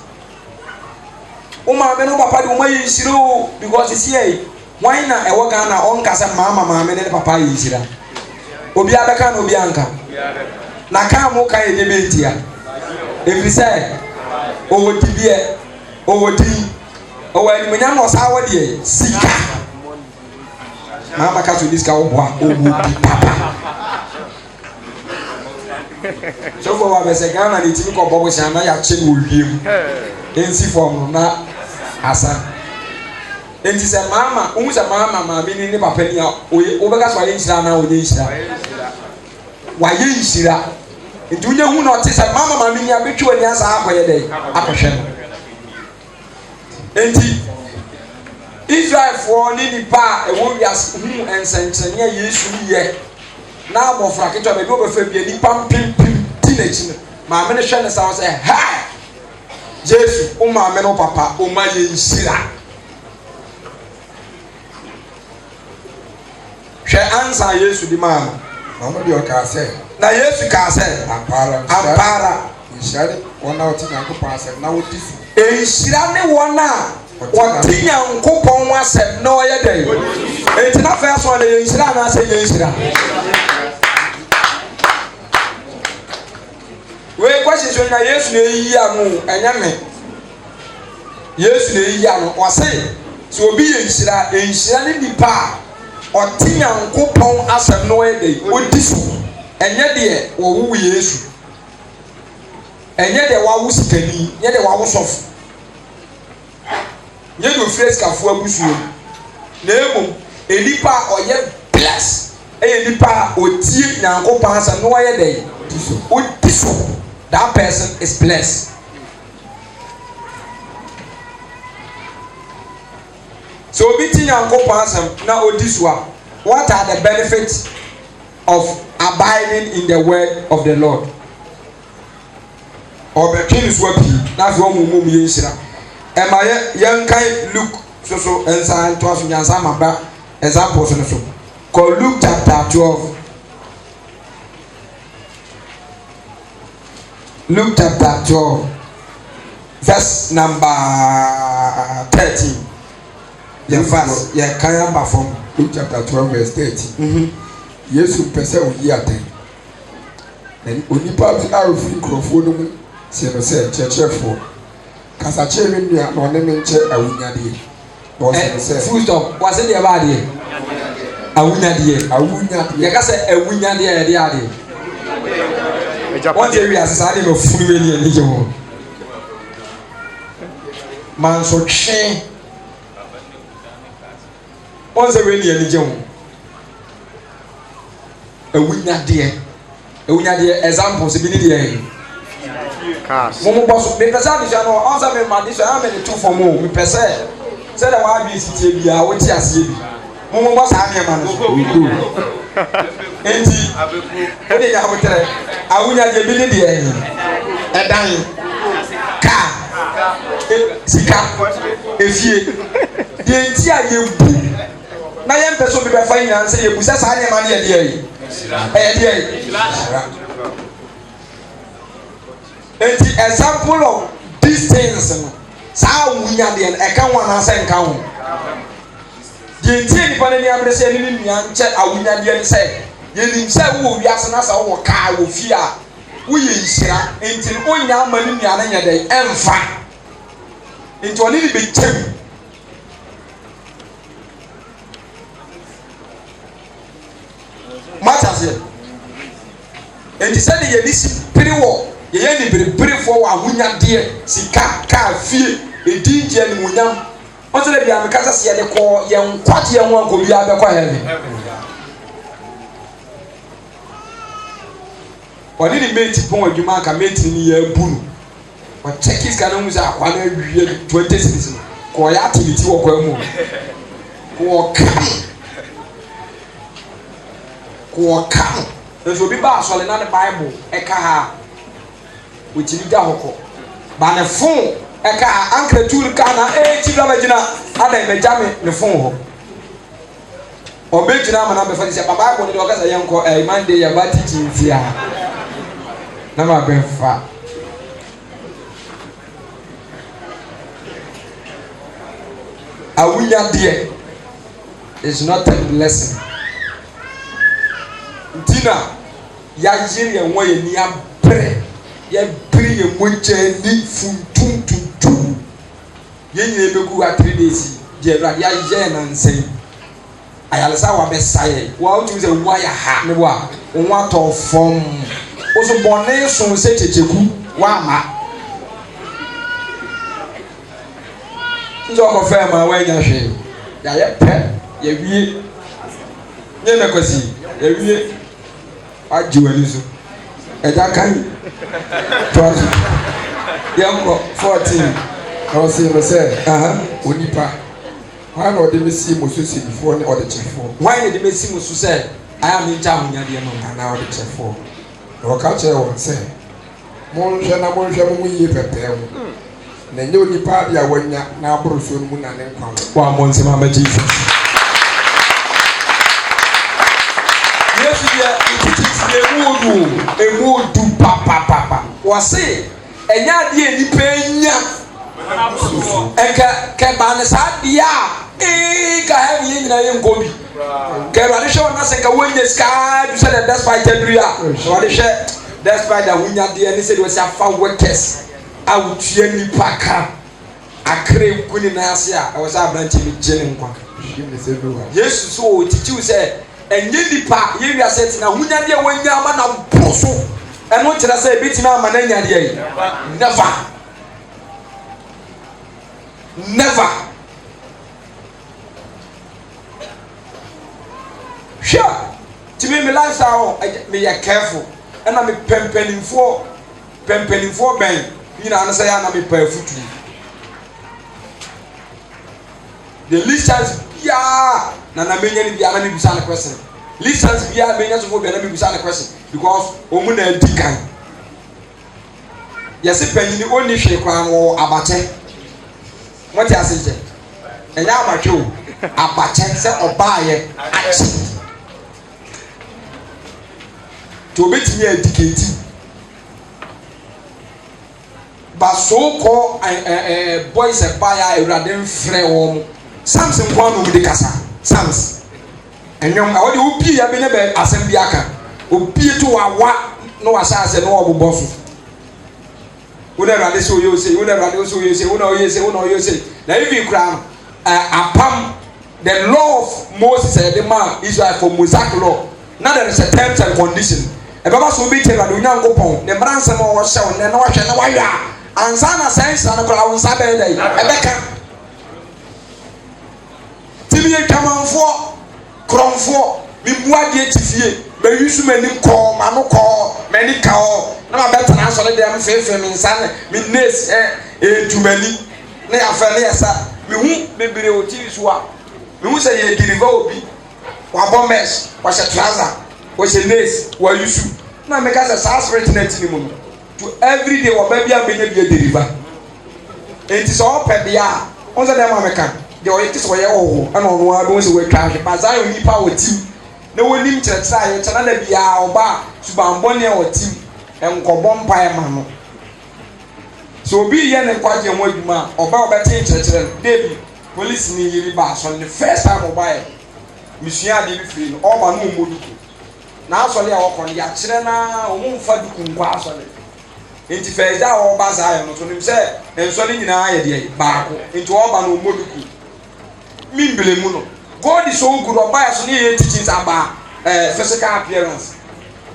o ma me no papa de o ma yinshiro because is here why na e wo Ghana on ka say mama me ne papa yinshira obi abeka na obi anka na ka mo ka e de betia every say o wo tibie o wo ti o wa ni menya no sa wo de sika mama ka to this ka wo boa o wo papa so for wa be say Ghana ni ti ko bobo sha na ya che wo wiem ensi form na asa enti say mama umu say mama me ni papa ni o be ka so ye nshira na o ye nshira wa ye nshira enti unye hu na o ti say mama me ni abetwe ani asa akoye dey akohwe no enti Israel for ni nipa e wo wias hu ensenchenya Yesu ye na abofra ketwa be do be fa bia nipa mpim ti na chi ma me ne hwe ne sa say ha Jesu o ma me no papa o ma ye nshira hwe ansa Yesu di ma mama de o ka say na Yesu ka say apara nshira wona o ti na ko pa say na wo ti fu nshira ne wona wati nyankopon wasem na oye den enti na first one ye nshira na say ye nshira we question so na Yesu na yi anu enyame Yesu na yi anu o say so obi ye nshira ne nipa oti nyankopon asem na oye den odi so enye de wo wu Yesu enye de wa wu sikani enye de wa wu sof nye do phrase ka fo abusuo na emo elipa oye bless elipa otie nyankopon asem na oye den odi so that person is blessed. So biti nyankopon asem na odi so a what are the benefits of abiding in the word of the Lord? Obekin so api na fi omumum ye nhira ema ye nkai Luke so ensa to aso nyansa maba examples so call Luke chapter 12. Luke chapter 12 verse number 13. The verse yeah kan ba from Luke chapter 12 verse 13. Yesu pese o yi aten and onipa bi arofri krofo no mu se no se chechefo kasa cheme nua no ne menche awunyade o se se full stop was it the bad here awunyade ye kasa awunyade ye de ade wọ́n ti rí àṣìṣe àdé lọ fún mi ní ẹni jẹ wọn máa ń sọ twẹ́n wọ́n sọ wẹ́n ní ẹni jẹ wọn ewunyadeɛ examples bi ni deɛ mo mo bɔ so mi pɛsɛ adisua no ɔnsa mi ma adisua ɛna mi de to fam o mi pɛsɛ sɛdeɛ w'adu esitie bi a wote aseɛ bi mo mo bɔ saa nneɛma no so enti o de nya ahotere awunyadeɛ bi ni deɛ ɛdan kaa sika efie deɛ nti a yɛ bu na pɛ so bi bɛfa nyinaa sɛ yɛbusa saa nneɛma no yɛ deɛ yi ɛyɛ deɛ yi enti example of these things no saa awunyadeɛ no ɛka ho anaasɛ nka ho deɛ ntie nipa no ani abere sɛ ɛne ne nua nkyɛ awunyadeɛ no sɛ yɛnim sɛ wowɔ wiase na sɛ wowɔ kaa wɔ fie a woyɛ nhyira enti no wonya ama ne nua no nyɛ dɛn ɛmfa nti ɔne ne bɛkyɛm mataseɛ enti sɛde yɛne si pere wɔ yɛyɛ ne bereberefoɔ wɔ ahonyadeɛ sika kaa fie ɛdin gye animonyam ɔsɛ dɛ bia mekasa sɛ yɛde kɔɔ yɛn nkwagyeɛ ho ankɔ biara bɛkɔ heaven ɔne ne mate pɔn adwuma anka mate ne yɛ abu no ɔkyɛke sika no hu sɛ akwa no awie 20 cities no kɔɔyɛ ateliti wɔ kwa mu kɔɔka no nso obi ba asɔre na ne bible ɛka ha wɔkyiri da hɔ kɔ ba ne fon ɛka ha ankra tuur ka na ɛkyi bla bɛgyina ada mɛgya me ne fon hɔ ɔbɛgyina ama na bɛfa ne sɛ ba bible ne deɛ ɔka sɛ yɛnkɔ monday yɛba teaching fie a na ma bɛmfa awunyadeɛ is not a blessing ntina yɛayere yɛn wɔ yɛn ni abere yɛbere yɛn mogya ni funtuntuntum yɛn nyinaa bɛgu ha 3 days deɛ awurade ayɛ yɛn nansan ayaresa wa bɛsa yɛ wɔn atum sɛ wɔn ayɛ ha ne bo a wɔn atɔ fam woso bɔnne so sɛ kyekyeku wama nso ɔkɔ fɛn ma wɔanya hwee yɛayɛ pɛ yɛwie nyɛ na kwasi yɛwie agye w'ani so ɛgya kan toa so yɛnkɔ 14 ɔsɛ me sɛ onipa hwan na ɔde me sie mo so sinifoɔ ne ɔde kyɛfoɔ hwan na ɛde mesi mo so sɛ ayɛ me nkya ahonyadeɛ ma anaa ɔde kyɛfoɔ na ɔka kyerɛ wɔn sɛ monhwɛ na monhwɛ mo mu yie pɛpɛɛ ho na ɛnyɛ onipa ade a wanya na aboro so no mu na ne nkwa wɔ ammɔ nsɛm ama Jesus yesu deɛ ntikyiti emu odu papapapa wɔse ɛnyɛ adeɛ nipa nya ɛkɛ ba ne saa adeɛ a ka ha yɛ nyinaa yɛ nkɔ bi ka awurade hwɛ wɔn asɛ nka wɔnyɛ sika du sɛ dɛ despite aduru a awurade hwɛ despite ahonyadeɛ ne sɛ deɛ wɔsi afa workers a wotua nipa ka akra nku ne nan ase a ɛwɔ sɛ aberante bi gye ne nkwa yesu so wɔ tikyiw sɛ ɛnyɛ nipa yɛ wiase tena ahonyadeɛ wɔnya ama na mporo so ɛno kyerɛ sɛ ebitumi ama na nyadeɛ yi never hwɛ timi me lifestyle me yɛ careful ɛna me pɛmpɛnimfoɔ bɛn nyinaa no sɛ yɛ ana me pɛ afutuo the least chance biara na menya ne biara na me bisa ne question least chance biara menya sofo biara na me bisa ne question because omu na adi kan yɛse panyini ɔnni hwee koraa no wɔ abakyɛ mote ase kyɛ ɛnyɛ abatwɛ o abakyɛ sɛ ɔbaayɛ akyi nti obɛtumi adiketi ba so kɔ boys ɛbaayɛ a awurade mfrɛ wɔn sams nko ano mu de kasa sams ɛnwom a wɔde wopie ya bi ne bɛ asɛm bi aka opie to wawa na wahyɛ ase na wɔbobɔ so wona awurade sɛ oyɛ ose wona awurade sɛ oyɛ ose wona oyɛ ose wona oyɛ ose na even kura apam the law of Moses ɛde ma Israel for Mosaic law na there is a terms and condition ɛbɛba so obi kyerɛ awurade onyankopɔn ne mmara nsɛm a wɔhyɛ wo nnɛ na wahwɛ na wayɛ a ansa na sɛnsa no koraa wo nsa bɛyɛ dɛ ɛbɛka timi yɛ twamanfoɔ korɔmfoɔ mebuadeɛ ti fie bɛyi so m'anim kɔɔ m'ano kɔɔ m'ani ka hɔ na mabɛtena asɔre dɛm feefee me nsa ne me nase ɛtumani ne yɛafɛ ne yɛsa mehu bebree wɔ tv so a mehu sɛ yɛdiriva obi wabɔ mesh wahyɛ trouser wahyɛ nase wayi su na meka sɛ saa spirit na ti ne mu no to everyday wɔba bi a menya bi adiriva enti sɛ ɔpɛ bia a wɔn sɛ dɛm a meka de ɔyɛ kisa ɔyɛ ɔwɔ ɛna ɔno ara bɛ wɔn sɛ wɔatwa ahwɛ ba Zion nipa wɔ tim na wɔnim kyerɛkyerɛ a yɛkyerɛ na biara ɔba subanbɔne a ɔtim nkɔbɔ mpaeɛ ma no so obi yɛ ne nkwagye ho adwuma a ɔba ɔbɛte kyerɛkyerɛ no David police ni yiri ba asɔre the first time ɔba yɛ misua ade bi firi no ɔba no ɔmmɔ duku na asɔre a ɔkɔ no yɛakyerɛ na ɔmo mfa duku nkɔ asɔre nti first day a ɔba Zion no so nim sɛ nsɔre nyinaa yɛ deɛ baako nti ɔba no ɔmmɔ duku mimbele mu no God is so good ɔba yɛ so ne yɛ teachings aba physical appearance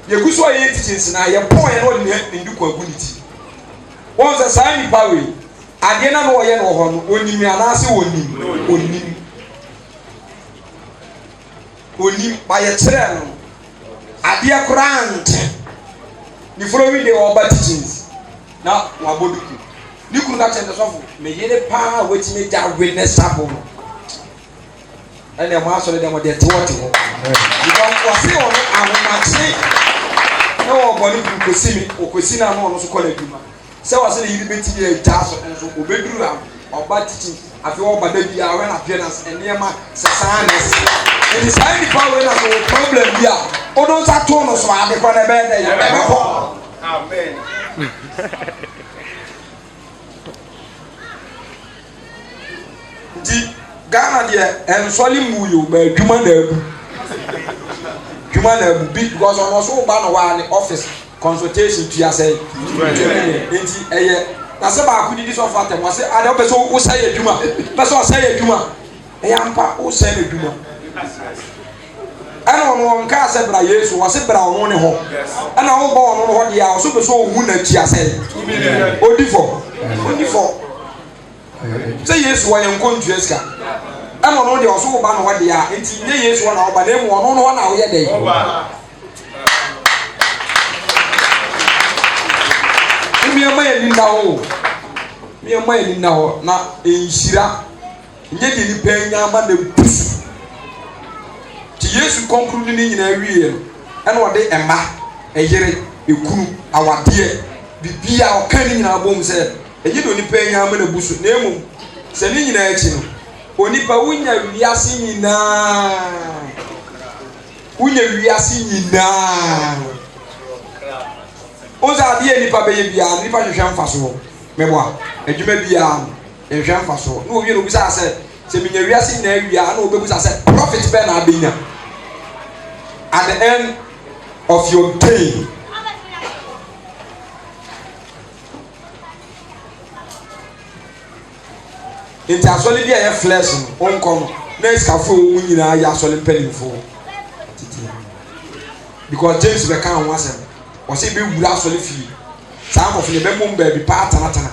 yɛgu so yɛ teachings na yɛ pɔn yɛ na ɔde ne duku agu ne ti wɔn sɛ saa nipa wei adeɛ na ɔyɛ no wɔ hɔ no onim anaasɛ onim ba yɛ kyerɛ no adeɛ koraa nte ne following day ɔba teachings na wabɔ duku ne kunu ka kyerɛ ne sɔfo me yere paa wɔtumi gya witness chapel no ɛna ɛmo asɔre dɛm ɔde ɛte wɔte hɔ because wɔse ɔno ahomakye na wɔbɔ ne kunu kosi na ano ɔno so kɔ n'adwuma sɛ wɔse ne yiri bɛti yɛ gya so nso obɛduru a ɔba teaching afei ɔba da bi a ɔwɛ na appearance nneɛma sesaa na ɛsi ɛdi saa nipa wei na so wɔ problem bi a ɔdo nsa to no so ade kɔ na ɛbɛyɛ dɛ ɛbɛkɔ amen nti Ghana deɛ ɛnsɔle mu yi o bɛ adwuma na abu bi because ɔno so ba no wa ne office consultation tu asɛ nti ɛyɛ na sɛ baako didi sɔ fa tɛm wɔsɛ ade ɔpɛ sɛ wo sɛ yɛ adwuma pɛ sɛ ɔsɛ yɛ adwuma ɛyɛ ampa wo sɛ yɛ adwuma ɛna ɔno nka asɛ bra Yesu wɔsɛ bra ɔno ne hɔ ɛna wo bɔ ɔno hɔ deɛ a ɔso pɛ sɛ owu na tu asɛ odi fɔ sɛ Yesu wɔyɛ nkontua sika ɛna ɔno deɛ ɔso ba no hɔ deɛ a nti nye Yesu wɔ na ɔba na emu ɔno no hɔ na ɔyɛ dɛ miɛma yɛ nina hɔ na nhyira nyɛ deɛ nipa nyama na busu ti Yesu kɔnkuru ne nyinaa wie no ɛna ɔde ɛma ɛyere ekunu awadeɛ bibia ɔka ne nyinaa bom sɛ ɛyɛ de nipa nyama na busu na emu sɛ ne nyinaa akyi no onipa wunya wiase nyinaa oza adeɛ nipa bɛyɛ biara nipa hwehwɛ mfa so mɛboa adwuma biara nhwɛ mfa so na owie no bisa sɛ minya wiase nyinaa wia na obɛbusa sɛ profit bɛ na abɛnya at the end of your day nti asɔle bi a yɛ flesh no ɔnkɔ no na esikafo wɔn nyinaa yɛ asɔle mpanimfo because James bɛka ho asɛm wɔsɛ bɛ wura asɔle fie saa nkɔfo ne bɛ mom baabi paa tanatana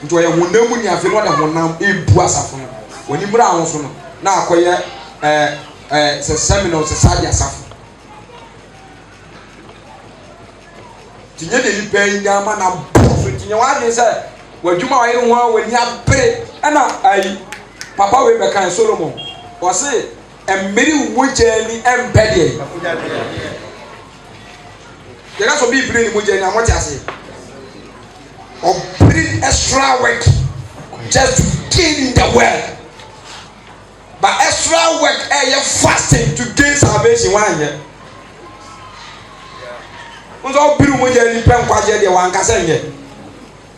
nti ɔyɛ honam mu ni afei na ɔde honam ebu asafo no wɔn nimra ahosuo so no na akɔyɛ sɛ seminar sɛ sadi asafo tinye de nipa nyama na bɔ so tinye wɔn adi sɛ wɔadwuma wɔyɛ ho a wɔn ani abere ɛna ayi papa wei bɛka Solomon wɔse mmeri wogya ni ɛmpɛ deɛ yɛka so bi ibiri ni mogya ni amote ase ɔbiri extra work just to gain in the world but extra work ɛyɛ fasting to gain salvation wanyɛ nso ɔbiri mogya ni pɛ nkwagye deɛ wankasa nyɛ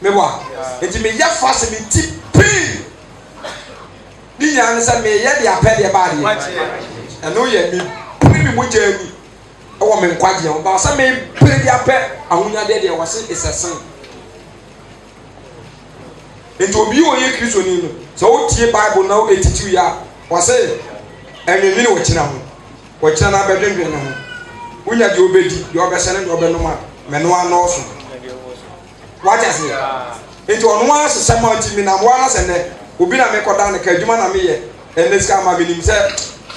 meboa eti me yɛ fasting me ti pii ni nyina ne sɛ me yɛ de apɛ deɛ ba deɛ ɛno yɛ me piri mi mogya ni ɛwɔ me nkwagye ho ba sɛ me piri de apɛ ahonyadeɛ deɛ wɔse isɛsen enti obi oyɛ kristoni no sɛ wotie bible na wo etiti ya wɔse ɛnwene ne wɔkyena na abɛdwendwen ne ho wonya deɛ obɛdi deɛ ɔbɛhyɛ ne deɛ ɔbɛnom a mɛnoa nɔɔso wakyɛ se enti ɔno ara hyehyɛ ma nti menam wo ara sɛ nɛ obi na mekɔda ne ka adwuma na meyɛ ɛnɛ sika ma menim sɛ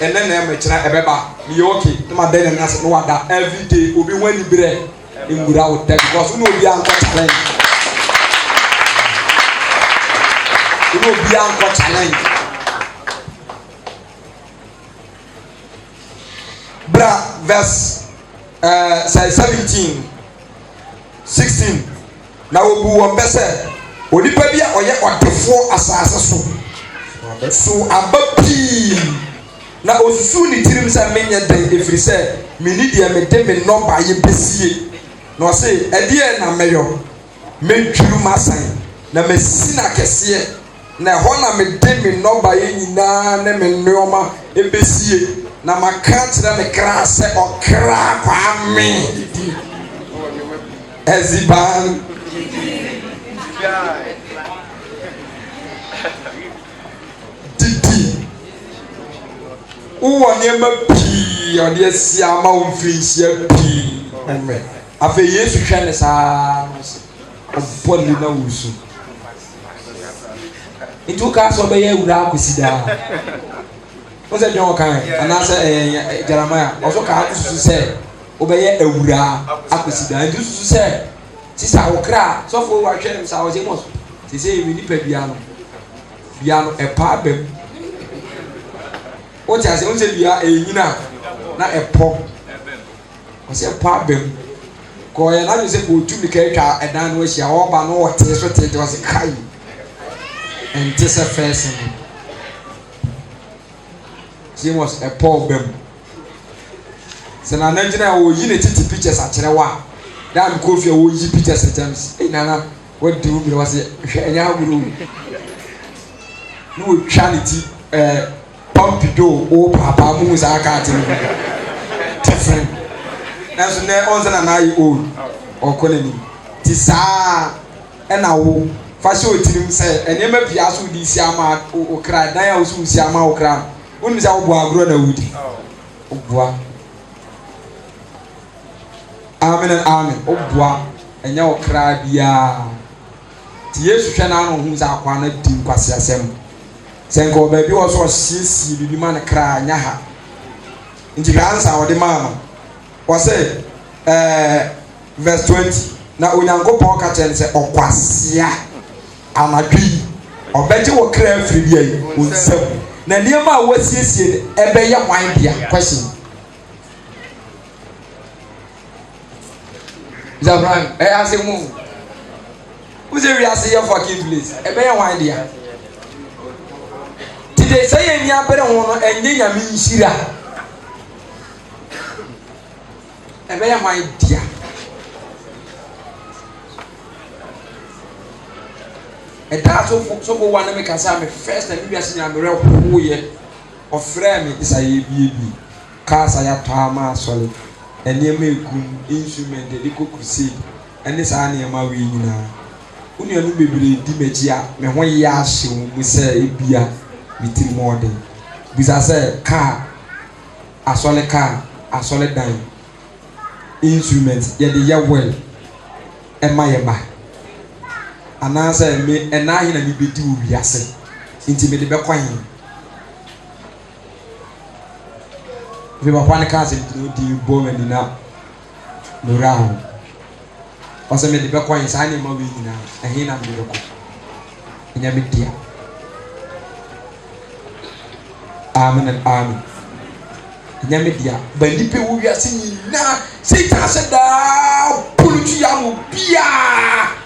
ɛnɛ na ɛma kyena ɛbɛba meyɛ okay na ma dɛn na se no wada every day obi ho ani berɛ nwura wo tɛ because wone obi ankɔ challenge bra verse 17 16 na obu wɔn bɛ sɛ onipa bi a ɔyɛ ɔdefoɔ asase so so aba pii na osusu ne tirim sɛ menyɛ den ɛfiri sɛ meni deɛ mede me nnɔba yɛ bɛsie na ɔse ɛdeɛ na mɛyɔ mɛdwiri m'asan na masi na kɛseɛ na ɛhɔ na mede me nnɔba yɛ nyinaa ne me nneɔma ɛbɛsie na maka kyerɛ me kra sɛ ɔkra kwame ɛziban didi wowɔ nneɛma pii ɔde asi ama wo mfirinhyia pii afei yesu hwɛ ne saa ɔbɔ ne na wo so nti wokaa sɛ ɔbɛyɛ awura akɔsi daa wo sɛ dwene wɔkan anaasɛ Jeremia ɔso kaa wosusu sɛ wobɛyɛ awura akɔsi daa nti wosusu sɛ sisa wo kra sɔfo wahwɛ ne saa wɔsɛ mɔ so sɛ yɛmi nipa bia no ɛpa aba mu wote ase wo sɛ bia ɛnyina na ɛpɔ ɔsɛ ɛpa aba mu kɔɔyɛ na sɛ kɔɔtu mika atwa ɛdan no ahyia wɔba no wɔtee so tete ɔsɛ kai ɛnte sɛ fɛɛse no James ɛpɔ aba mu sɛ nana gyina wɔyi ne titi pictures akyerɛ wo a da mekɔ fie wɔyi pictures James nana wadi wo mmerɛ wɔsɛ hwɛ ɛnyɛ ahorow na wɔtwa ne ti pampido o papa mu saa kaate no different nanso ne ɔnsa na naayɛ old ɔkɔ n'anim ti saa ɛna wo fa hyɛ otirim sɛ nneɛma pii so di si ama okra dan a wosu si ama okra wonim sɛ woboa agorɔ na wodi woboa amen and amen woboa ɛnyɛ okra biara ti yesu hwɛ n'ano ho sɛ akwa na di nkwasi asɛm sɛ nka ɔbaabi wɔ so ɔsiesie bibi ma ne kra nya ha nti hwɛ ansa ɔde maa no wɔsɛ verse 20 na onyankopɔn ka kyerɛ ne sɛ ɔkwasea anadwo yi ɔbɛgye wɔ kra afiri bi ayi wo nsam na nneɛma a wɔasiesie no ɛbɛyɛ hwan bia question Abraham ɛyɛ ase mu wosɛ wiase yɛ fucking place ɛbɛyɛ hwan bia tide sɛ yɛ ni abere ho no ɛnyɛ nyame nhyira ɛbɛyɛ hwan dia ɛda sofo wa na me kasa me first time bi ase nyame re hoye ɔfrɛ me isa yɛ biebi kasa ya tɔ ama asɔle ɛnneɛma egum instrument de kokusi ɛne saa nneɛma wei nyinaa wonua no bebree di m'akyi a me ho yɛ ahye wo mu sɛ ebia mitiri mɔden bisa sɛ car asɔle car asɔle dan instrument yɛde yɛ well ɛma yɛ ba anaasɛ me ɛnaahe na mebɛdi wo wiase nti mede bɛkɔ he fi papa ne kaa sɛ mtiri odi bɔ m'ani na nora ho ɔsɛ mede bɛkɔ he saa nneɛma wei nyinaa ɛhe na mede bɛkɔ ɛnyɛ me dea amen and amen ɛnyɛ me dea ba nipa wo wiase nyinaa satan sɛ daa pulutu ya mo biaa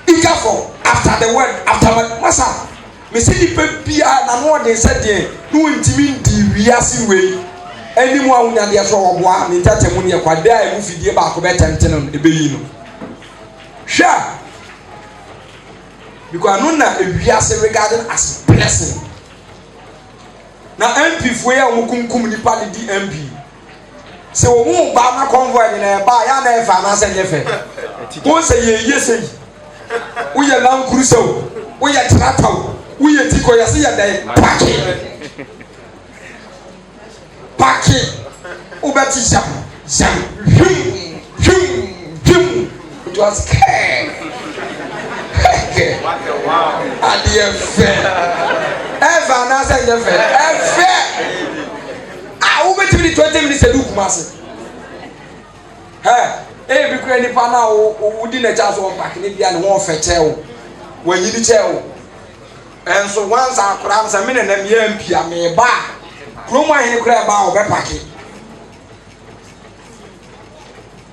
Ikafo after the word after masa me se nipa bia na no de sɛ deɛ no ntimi ndi wiase wei anim a wonya deɛ so ɔboa ne ntatemu ne kwade a emu fidie baako bɛtɛnte no ebeyi no hwɛ because no na wiase regarding as blessing na MP fo ya wo kunkum nipa de di MP sɛ wo mu ba na convoy ne ba ya na efa na sɛ nyefe wo sɛ ye sɛ woyɛ lankuru o woyɛ trata o woyɛ tiko yɛ sɛ yɛ dɛ paki wobɛti jam hwim it was care adeɛ fɛ ɛfa na sɛ nyefe ɛfɛ a wobɛtumi di 20 minutes edu kumase bi kura nipa na wo di na cha so park ne bia ne ho fɛkyɛ wo wanyi ni kyɛ wo enso once akora am me na me yampia me ba kromo ahen kura ba wo be park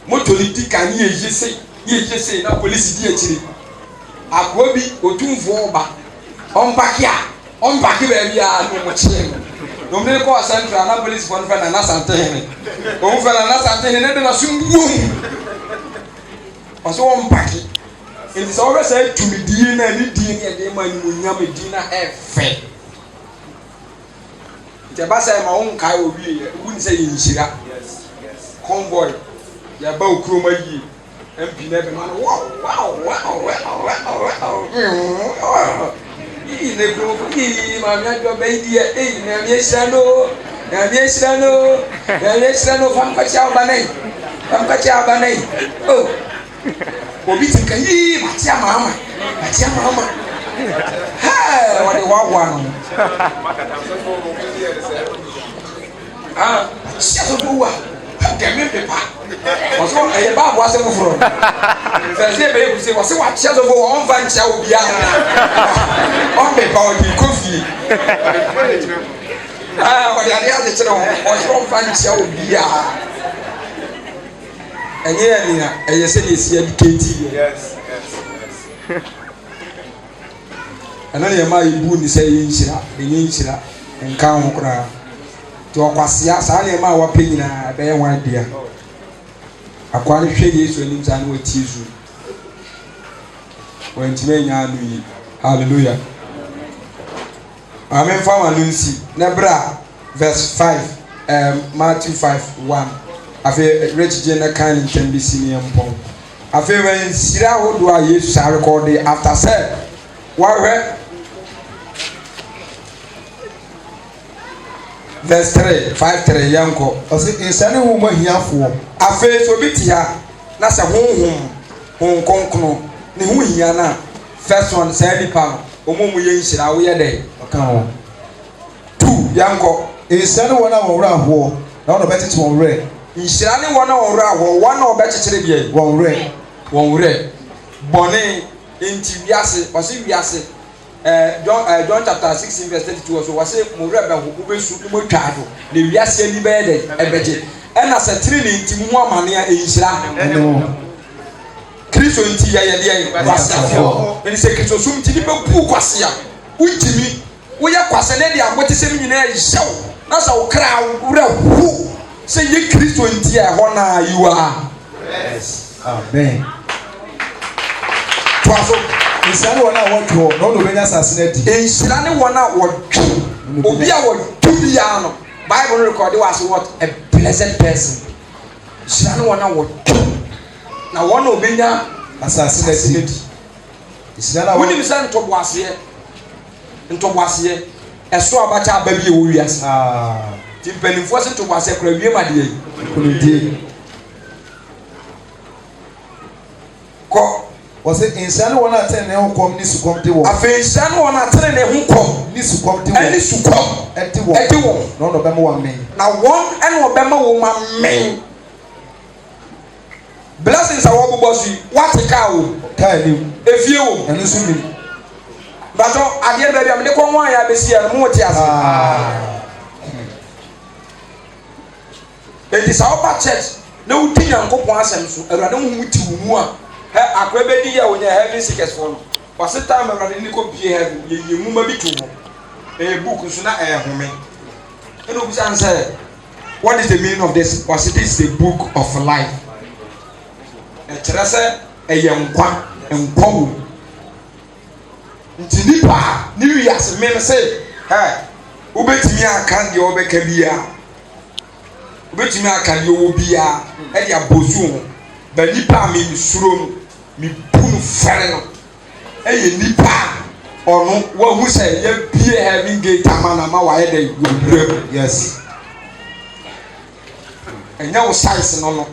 moto ni di kan ye yese na police di akire akwa bi otumfo ba on park ya on back baby no mo chie no me ko central na police for na Santene o fa na Santene ne de na sumbuom o so on back it is always say to me di na ni di ne de ma ni mo nyam di na efe ite ba say ma on kai obi e wu ni say yinshira convoy ya ba okroma yi MP na be man wow ne bro ma mi ajo be di e na mi esrano fam ka cha banai oh obi tinka yi ma tia mama ha what wa no sia so wa kemi pepa oso e ba bo ase foforo se be ku se wo se wa tia so fo on va ntia obi a on be ba o di kofi o di ade ade chere o so on va ntia obi a enye ya ni na eye se de sia di kenti yes ana ne ma ibu ni se yinchira enyenchira nka ho kura to kwasia sa na ma wa penyina be ye wan dia akwa ne hwe Yesu anim sa na wati zu wantime nya anu yi hallelujah amen fa wa nunsi na bra verse 5 Matthew 5:1 afi rich jena kan ntem bi sini empon afi when sira hodo a Yesu sa record after say wa verse 3:5-3 yanko osi insane hu ma hiafo afi so biti ha na se honhom konkono ne hu hia na first one say nipa omomu ye nhira wo ye dey kan ho 2 yanko insane wona wora ho na wona betete won re nhira ne wona wora ho wona obekekere bia won re bone enti wiase osi wiase John chapter 16:32 so was say mo rebe ho obesu mo twado le wiase ni be de ebeje ena se tiri ni nti mu amane a enhira Kristo nti ya de kwase afo eni se Kristo sum nti ni be bu kwase a utimi wo ye kwase ne de agote se mi nyina ya hyew na sa wo kra wura hu se ye Kristo nti ya ho na yiwa yes amen twaso insane wona wotwo no no benya sasene di insane wona wotwo obi a wotwo bia no Bible record was what a blessed person insane wona wotwo na wona obenya asasene di insane woni misane ntoboase eso abacha ababie wo wiase ti penifo se ntoboase kra wie made yi kuludi ko was it insane one attend ne ho kom ni sukom de wo afi insane one attend ne ho kom ni sukom de wo ani sukom eti wo no no be mo wa men na won ene wo be ma wo ma men blessings are wo bobo su what ka wo ka ni efie wo eno su mi bato ade be bia me de ko wan ya be si ya mo ti ase enti sa oba church na uti Nyankopon asem so awurade ho muti wo mu a akwebe di ya wonya heaven seekers for no wase time awurade ni ko bie heaven ye muma bi to ho book so na home eno bi san say what is the meaning of this was it is the book of life kire say nkwa wo nti nipa ni wi ase men say ubetimi aka de obeka bia ubetimi aka de wo bia e de abozu ho ba nipa me suro mi bunu fere no eye nipa ono wa hu say ye bie heaven gate amana ma wa ye de yes enya wo size no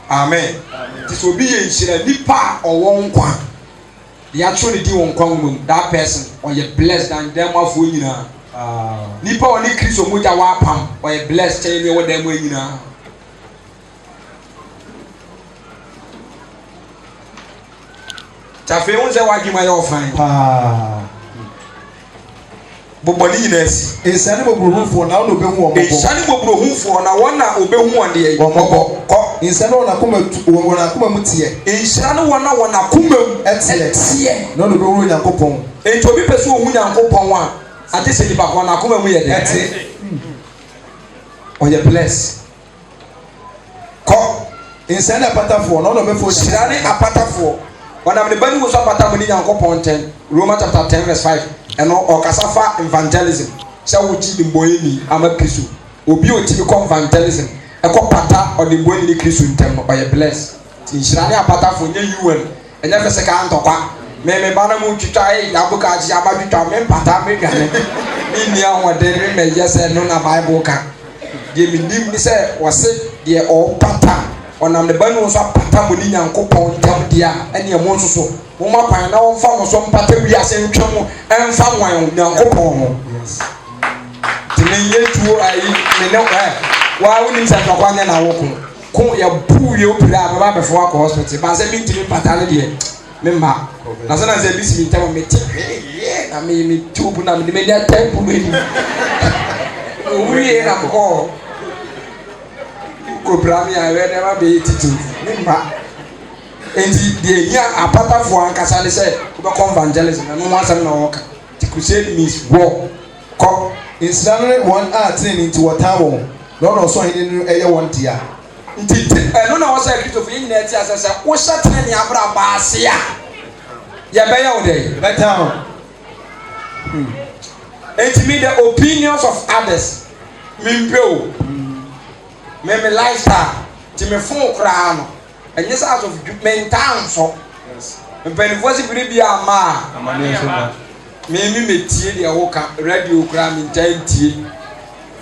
amen ti so bi ye nhira nipa owo nkwa they actually di won kwa mum that person or you blessed and them afo nyina nipa oni Kristo moja wa pam or you blessed tell me what them nyina tafe won se wagi ma yo fan boboni nyina asi esane bobrohufo na won obehu omobo esane bobrohufo na won na obehu onde omobo ko insano wona kuma mutie nhyira no wona wona kuma etie no no be wo Nyankopɔn enti obi pɛ so wo Nyankopɔn a ade se nipa ko na kuma mu yɛ de etie ɔyɛ bless ko insano apatafo no no be fo nhyira ne apatafo wana me bani wo so apatafo ni Nyankopɔn 10 Romans chapter 10 verse 5 ɛno ɔkasa fa evangelism sɛ wo gyi mboyeni ama Kristo obi oti ko evangelism ɛkɔ pata ɔde mboyeni ni Kristo ntem no ɔyɛ bless nhyira ne apatafo nye UN ɛnya fɛ sɛ ka ntɔkwa me ba na mu twitwa yabuka agye abadwitwa me pata me dwane ni nia hode me yɛsɛ no na Bible ka de me nim ni sɛ wɔse de ɔ pata ɔnam ne bani wo so apata mo ni Nyankopɔn ntam dia ɛne mo nso so mo ma kwan na wo mfa mo so mpata wi ase ntwa mo ɛmfa wan Nyankopɔn ho tinye tuo ayi me ne wa wo nim sɛ ntɔkwa nya na wo ko ya bu ye opira ba befo akɔ hospital ba sɛ mi ntimi pata ne de me ma na sɛ na sɛ bi si ntam me ti na me tubu na me me nya tempo me ni o wi na ko bra mi a we never be titi me ma enti de hia apatafo ankasa ne sɛ wo be evangelism na no asem na wo ka the crusade means war ko insano one ten into watawo no no so hin no eye one dia nti no na wo sɛ Christopher yin na eti asese wo hyɛ ne abra baase a ya be ya wo dey better enti me the opinions of others me mpeo me lifestyle ti me fun kra no enye sa of mental so mpanifo si biri bia ama Amane so ma. me metie de wo ka radio kra me ntantie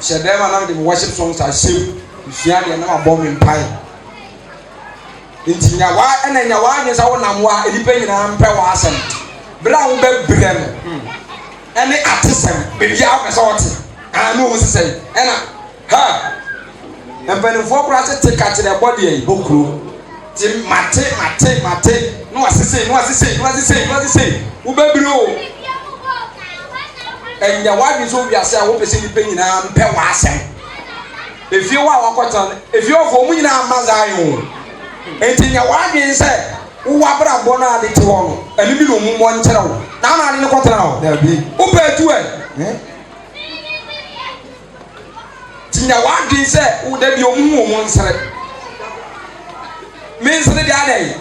hyɛ ma na de worship songs ahyem hia de na abɔ me mpai nti nya wa ɛna nya wa nyesa wo nam wa edipa nyina mpɛ wa asɛm bra wo bɛ brɛ no ɛne atesɛm bia wo pɛ sɛ wote anu wo sɛ ɛna ha mpanifo kra se te ka kyerɛ bɔde yi bokuro ti mate no asese wo bɛ brɛ o enya wadwi so wiase a wo pese nipa nyina mpɛ wa asɛm efie wa wakɔtan efie ofo mu nyina amazayo enti nya wadwi sɛ wo wabra bɔ na de te hɔ no ɛni bi no mu mo nkyerɛ wo na na ne kɔtana wo da bi wo pɛ tu tinya wadwi sɛ wo da bi omu mo nsere me nsere de adai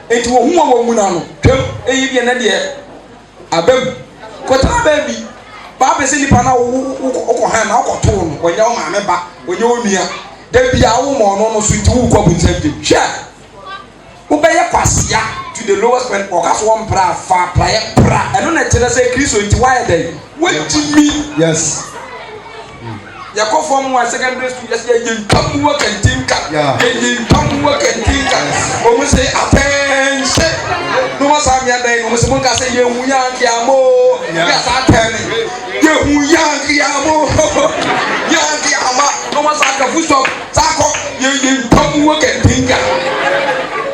enti wo hu wo mu na no twam eyi bi na de abam kɔtana ba bi ba be se nipa na wo han na wo to no onya wo maame ba onya wo nua da bia wo mo no so nti wo kɔ buntam de hwɛ wo be ye kwasia to the lowest point or kaso one pra fa praye pra eno na kyerɛ sɛ Kristo nti why then wetimi yes yakɔ form 1 secondary school yes ye ntam wo kantinka ye ntam wo kantinka o mo say attention no ma sa mi adan no mo se mo ka sɛ ye hu ya ndiamo ya sa tani ye hu ya ndiamo ya ndiama no ma sa ka fu stop sa ko ye ntam wo kantinka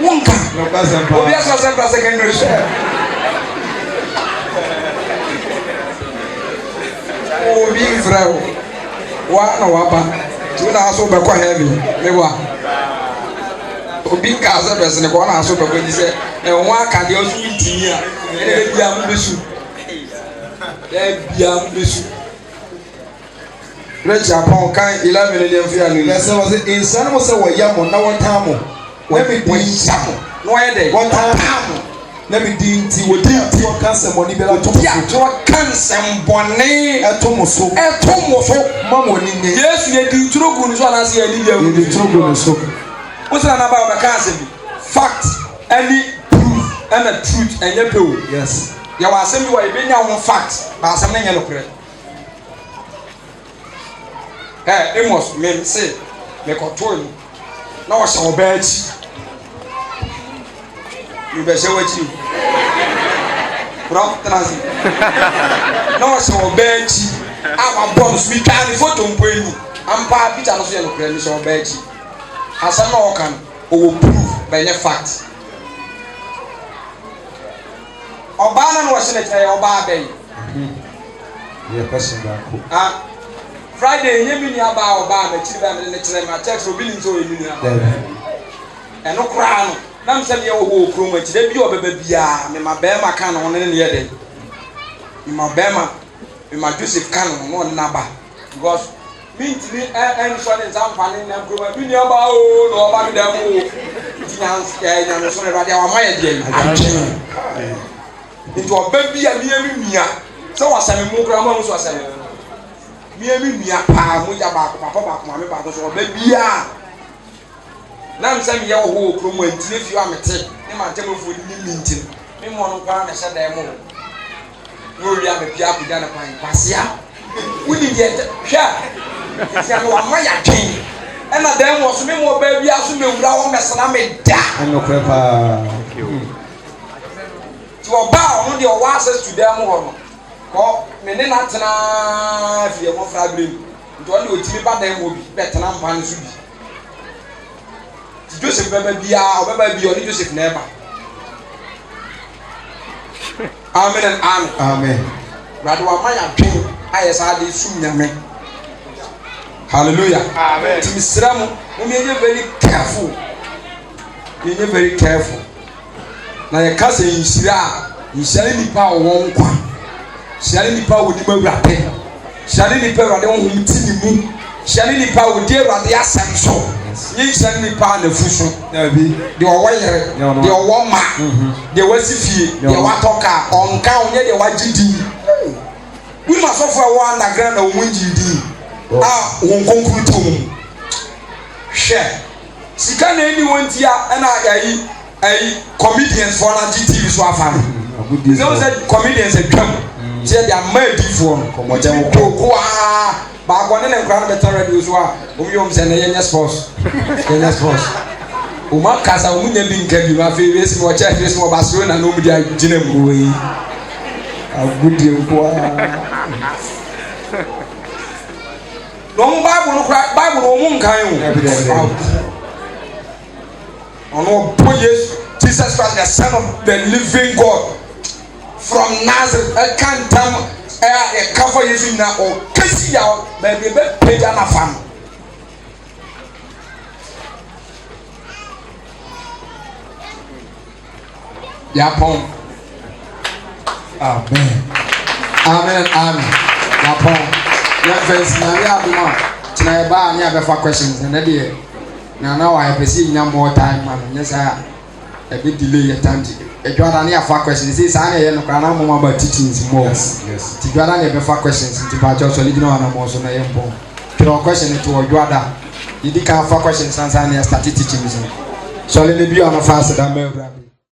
wonka no pass and obi asa sempre secondary school obi frau wa na wa ba tu na aso be ko heaven me wa obi ka se be se ne ko na aso be ko ni se e won aka de osu ntin a e bia mu besu Reach upon kind 11 million fear ni yes was it insano mo se wo ya mo na won tam mo na me di nsamo no ye dey won tam na me di nti wo di nti won kan se mo ni bela to ya to kan sem bone eto mo so ma mo ni ne Yesu ye di turogu ni so na se ani dia di turogu ni so o se na ba ka se bi fact any proof and a truth enye pe o yes ya wa asem bi wa ebenya ho fact ba asem na enye lokre Amos me say me control na wo se oba achi you be se wachi bro transi na wo se oba achi awa bonus mi kan photo mpo enu ampa picture no so ye lokre mi se oba achi asem na wo kan o proof by the fact oba na no wo se na kire oba abai ye person ba ko Friday, you mean about me, children, and the children, my text will be in so you. ɛno koraa no na msɛ me wo kurom akyi da bi obeba bia me ma bɛma ka no ne ne yɛ de me ma bɛma me ma Joseph ka no no na ba because mintimi so ne zampane na kurom bi ni aba o no aba me da mu nya no so ne radia wa ma yɛ de nti oba bia me mia sɛ wasame mu kra ma mu so asame me mia pa mu ja ba papa ba ko ma me ba ko so oba bia na msɛ me yɛ wo kurom antine fi amete ne ma ntamfo ni mintin me mo no kwa na hyɛ dan mu wo wi am pia kuda na kwan kwasia woni de hwɛ tia no wa ya twen ɛna dan mo so me mo ba bia so me wura wo mesena me da ɛno krepa ti wo ba ono de o wa access to dan mo ho no ko me ne na tena fi mo fra brem nti o ne o timi ba dan mo bi betena mpa ne so bi Joseph baba bia obaba bia oni Joseph na eba amen and amen amen rado wa maya twen ayesa de sum nyame hallelujah amen timisramu mo me very careful me very careful na ye kasa yisira nipa wo nkwa share nipa wo nipa wurade share nipa wurade wo humti ni mu share nipa wo de wurade asem so yin share nipa na fuso nabi de owo yere de owo ma de wasifie de watoka onka onye de wagidi we must offer one underground na wunjidi won konkrete mu share sika na eni wontia na ayi comedians for na GTV so afam so said comedians atwam say their made for ko ba ko ne nkra na better radio so a omyom se na yenya sports o ma kasa o munya bi nka bi ma fe wesi mo cha wesi mo Barcelona no mu dia gina mu we agudi nko no mu Bible no mu nkan o ono po Jesus Christ the son of the living God from Nazareth I can't tell a cover you na o kesi ya baby be page na fam ya pon amen amen amen ya pon ya fence na ya aduma tina ba anya be fa questions na dey na wa pesi nya more time man nyesa a bit delay your time edwara na afa questions say sa na ye no kwa na mo about teachings more yes ti edwara na be fa questions ti ba jo so le gina na mo so na ye mpo kiro question to edwara yidi ka fa questions san na start teaching so le bi on fast da me